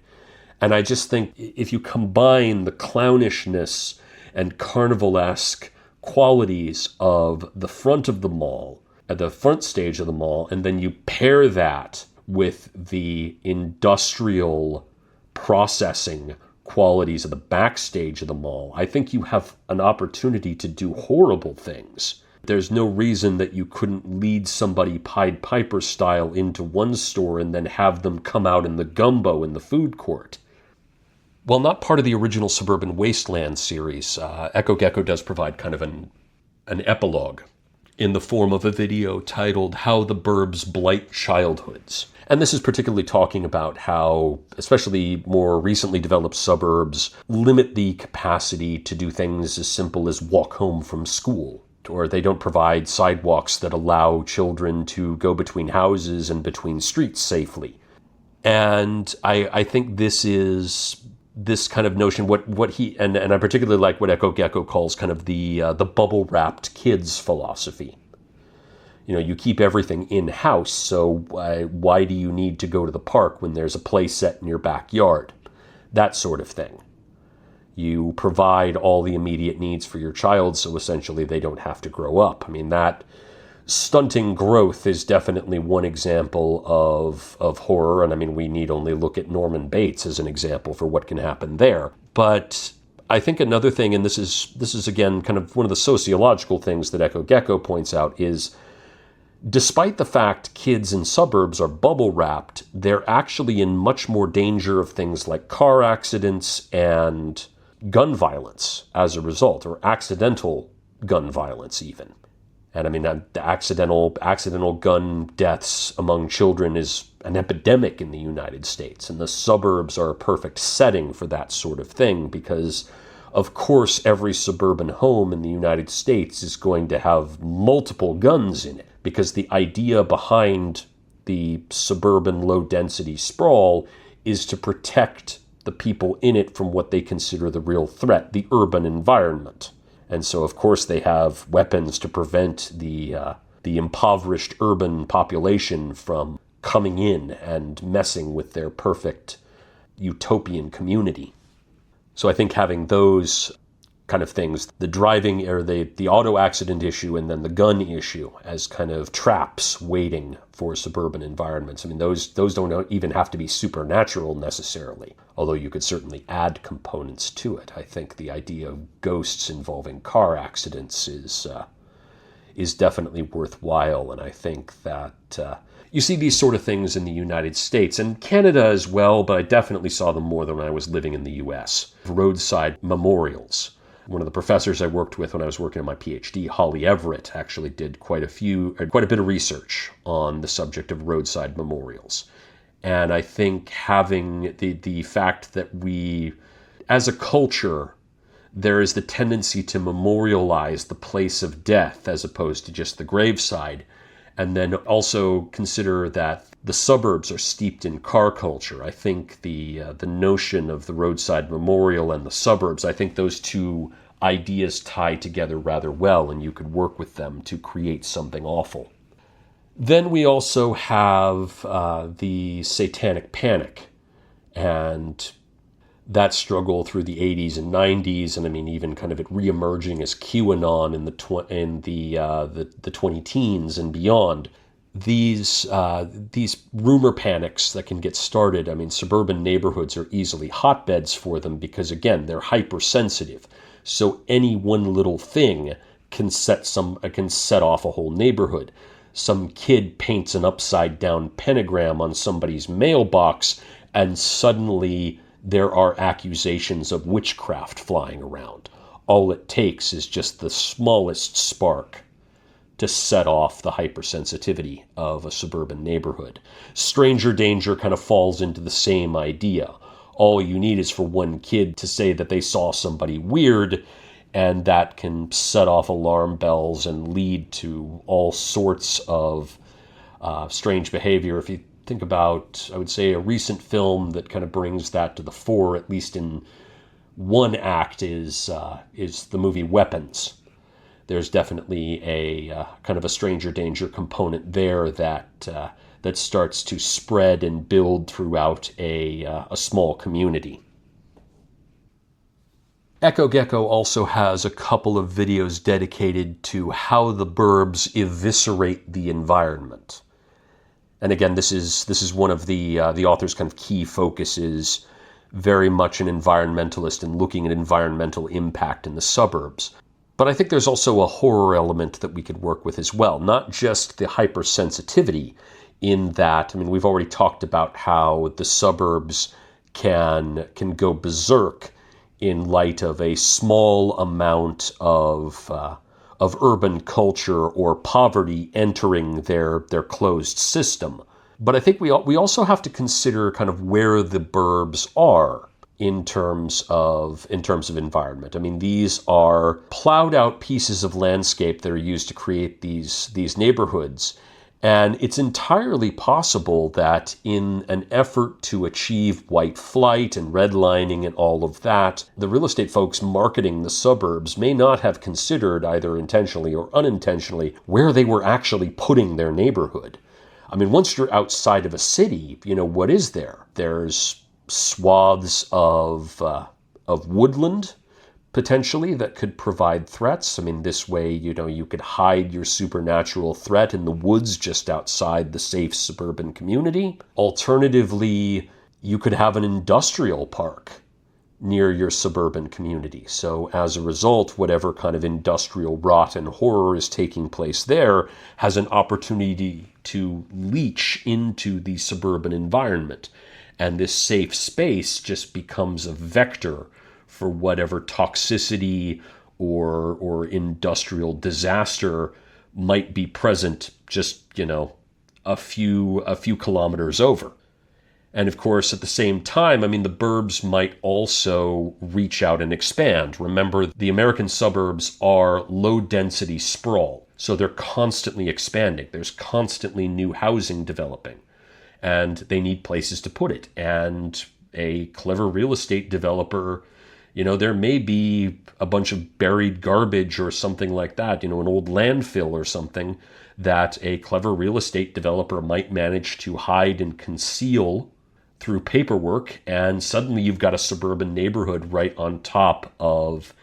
And I just think if you combine the clownishness and carnivalesque qualities of the front of the mall, at the front stage of the mall, and then you pair that with the industrial processing qualities of the backstage of the mall, I think you have an opportunity to do horrible things. There's no reason that you couldn't lead somebody Pied Piper style into one store and then have them come out in the gumbo in the food court. While not part of the original Suburban Wasteland series, Echo Gecko does provide kind of an epilogue in the form of a video titled How the Burbs Blight Childhoods. And this is particularly talking about how, especially more recently developed suburbs, limit the capacity to do things as simple as walk home from school, or they don't provide sidewalks that allow children to go between houses and between streets safely. And I think this is this kind of notion, what he, and I particularly like what Echo Gecko calls kind of the bubble-wrapped kids philosophy. You keep everything in-house, so why do you need to go to the park when there's a play set in your backyard? That sort of thing. You provide all the immediate needs for your child, so essentially they don't have to grow up. I mean, that stunting growth is definitely one example of horror, and I mean, we need only look at Norman Bates as an example for what can happen there. But I think another thing, and this is again kind of one of the sociological things that Echo Gecko points out, is despite the fact kids in suburbs are bubble wrapped, they're actually in much more danger of things like car accidents and gun violence as a result, or accidental gun violence even. And I mean, the accidental gun deaths among children is an epidemic in the United States, and the suburbs are a perfect setting for that sort of thing because, of course, every suburban home in the United States is going to have multiple guns in it, because the idea behind the suburban low-density sprawl is to protect the people in it from what they consider the real threat, the urban environment. And so, of course, they have weapons to prevent the impoverished urban population from coming in and messing with their perfect utopian community. So I think having those kind of things, the driving or the auto accident issue and then the gun issue as kind of traps waiting for suburban environments. I mean, those don't even have to be supernatural necessarily, although you could certainly add components to it. I think the idea of ghosts involving car accidents is definitely worthwhile, and I think that you see these sort of things in the United States and Canada as well, but I definitely saw them more than when I was living in the U.S. Roadside memorials. One of the professors I worked with when I was working on my PhD, Holly Everett, actually did quite a bit of research on the subject of roadside memorials. And I think having the fact that we, as a culture, there is the tendency to memorialize the place of death as opposed to just the graveside. And then also consider that the suburbs are steeped in car culture. I think the notion of the roadside memorial and the suburbs, I think those two ideas tie together rather well, and you could work with them to create something awful. Then we also have the Satanic Panic, and that struggle through the 80s and 90s, and I mean even kind of it reemerging as QAnon in the 20-teens and beyond. These rumor panics that can get started, I mean, suburban neighborhoods are easily hotbeds for them because, again, they're hypersensitive. So any one little thing can set off a whole neighborhood. Some kid paints an upside-down pentagram on somebody's mailbox, and suddenly there are accusations of witchcraft flying around. All it takes is just the smallest spark to set off the hypersensitivity of a suburban neighborhood. Stranger danger kind of falls into the same idea. All you need is for one kid to say that they saw somebody weird, and that can set off alarm bells and lead to all sorts of strange behavior. If you think about, I would say, a recent film that kind of brings that to the fore, at least in one act, is the movie Weapons. There's definitely a kind of a stranger danger component there that starts to spread and build throughout a small community. Echo Gecko also has a couple of videos dedicated to how the burbs eviscerate the environment. And again, this is one of the author's kind of key focuses, very much an environmentalist and looking at environmental impact in the suburbs. But I think there's also a horror element that we could work with as well, not just the hypersensitivity in that, I mean, we've already talked about how the suburbs can go berserk in light of a small amount of urban culture or poverty entering their closed system. But I think we also have to consider kind of where the burbs are in terms of environment. I mean, these are plowed out pieces of landscape that are used to create these neighborhoods. And it's entirely possible that in an effort to achieve white flight and redlining and all of that, the real estate folks marketing the suburbs may not have considered, either intentionally or unintentionally, where they were actually putting their neighborhood. I mean, once you're outside of a city, what is there? There's swaths of woodland, potentially, that could provide threats. I mean, this way, you could hide your supernatural threat in the woods just outside the safe suburban community. Alternatively, you could have an industrial park near your suburban community. So as a result, whatever kind of industrial rot and horror is taking place there has an opportunity to leach into the suburban environment. And this safe space just becomes a vector for whatever toxicity or industrial disaster might be present just, a few kilometers over. And of course, at the same time, the burbs might also reach out and expand. Remember, the American suburbs are low-density sprawl, so they're constantly expanding. There's constantly new housing developing, and they need places to put it. And a clever real estate developer, there may be a bunch of buried garbage or something like that, an old landfill or something that a clever real estate developer might manage to hide and conceal through paperwork, and suddenly you've got a suburban neighborhood right on top of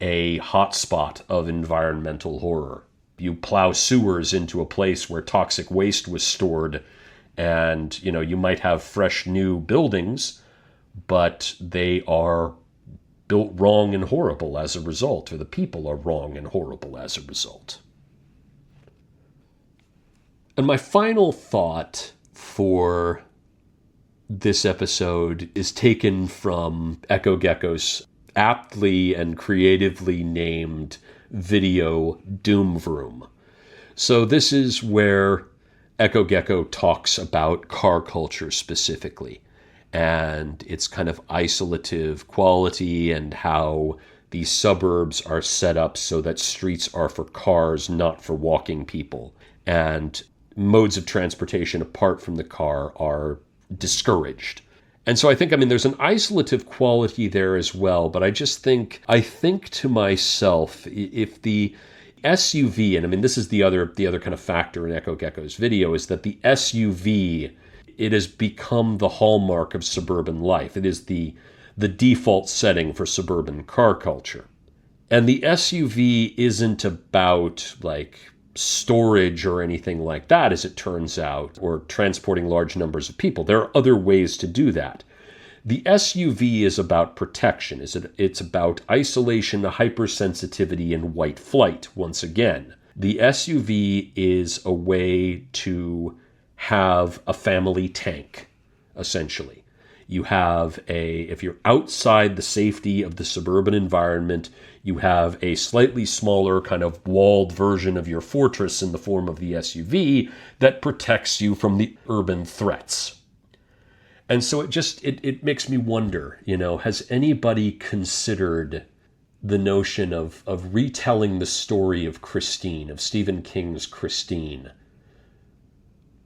a hotspot of environmental horror. You plow sewers into a place where toxic waste was stored, and you might have fresh new buildings, but they are built wrong and horrible as a result, or the people are wrong and horrible as a result. And my final thought for this episode is taken from Echo Gecko's aptly and creatively named video Doom Vroom. So this is where Echo Gecko talks about car culture specifically, and its kind of isolative quality, and how these suburbs are set up so that streets are for cars, not for walking people, and modes of transportation apart from the car are discouraged. And so I think, there's an isolative quality there as well, but I think to myself, if the SUV, and this is the other kind of factor in Echo Gecko's video, is that the SUV, it has become the hallmark of suburban life. It is the default setting for suburban car culture. And the SUV isn't about storage or anything like that, as it turns out, or transporting large numbers of people. There are other ways to do that. The SUV is about protection. It's about isolation, hypersensitivity, and white flight, once again. The SUV is a way to have a family tank, essentially. If you're outside the safety of the suburban environment, you have a slightly smaller kind of walled version of your fortress in the form of the SUV that protects you from the urban threats. And so it makes me wonder, has anybody considered the notion of retelling the story of Christine, of Stephen King's Christine,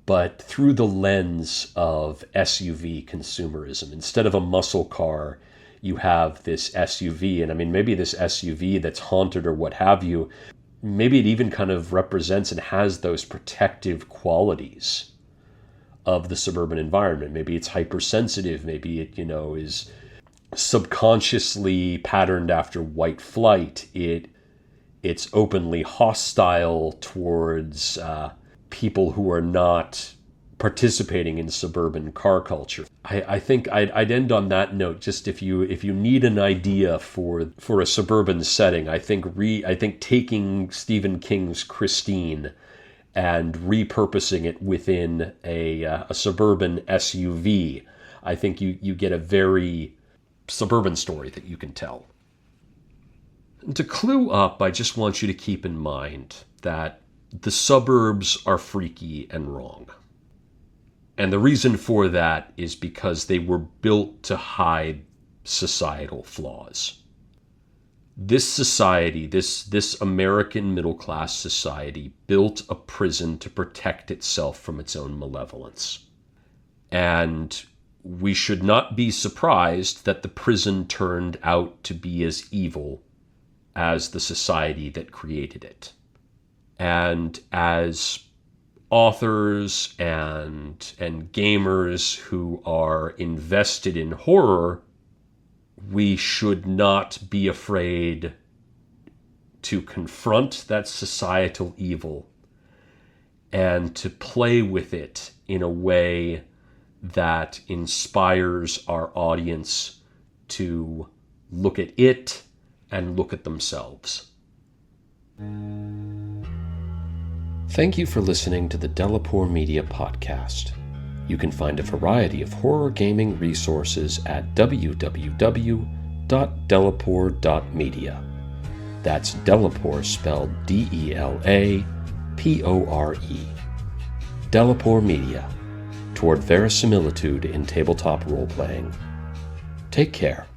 but through the lens of SUV consumerism? Instead of a muscle car, you have this SUV, and maybe this SUV that's haunted or what have you, maybe it even kind of represents and has those protective qualities of the suburban environment. Maybe it's hypersensitive, maybe it, is subconsciously patterned after white flight. It's openly hostile towards people who are not participating in suburban car culture. I think I'd end on that note. Just if you need an idea for a suburban setting, I think taking Stephen King's Christine and repurposing it within a suburban SUV, I think you get a very suburban story that you can tell. And to clue up, I just want you to keep in mind that the suburbs are freaky and wrong. And the reason for that is because they were built to hide societal flaws. This society, this American middle-class society, built a prison to protect itself from its own malevolence. And we should not be surprised that the prison turned out to be as evil as the society that created it. And as authors and gamers who are invested in horror, we should not be afraid to confront that societal evil and to play with it in a way that inspires our audience to look at it and look at themselves. Thank you for listening to the Delapore Media Podcast. You can find a variety of horror gaming resources at www.delapore.media. That's Delapore spelled Delapore. Delapore Media, toward verisimilitude in tabletop role-playing. Take care.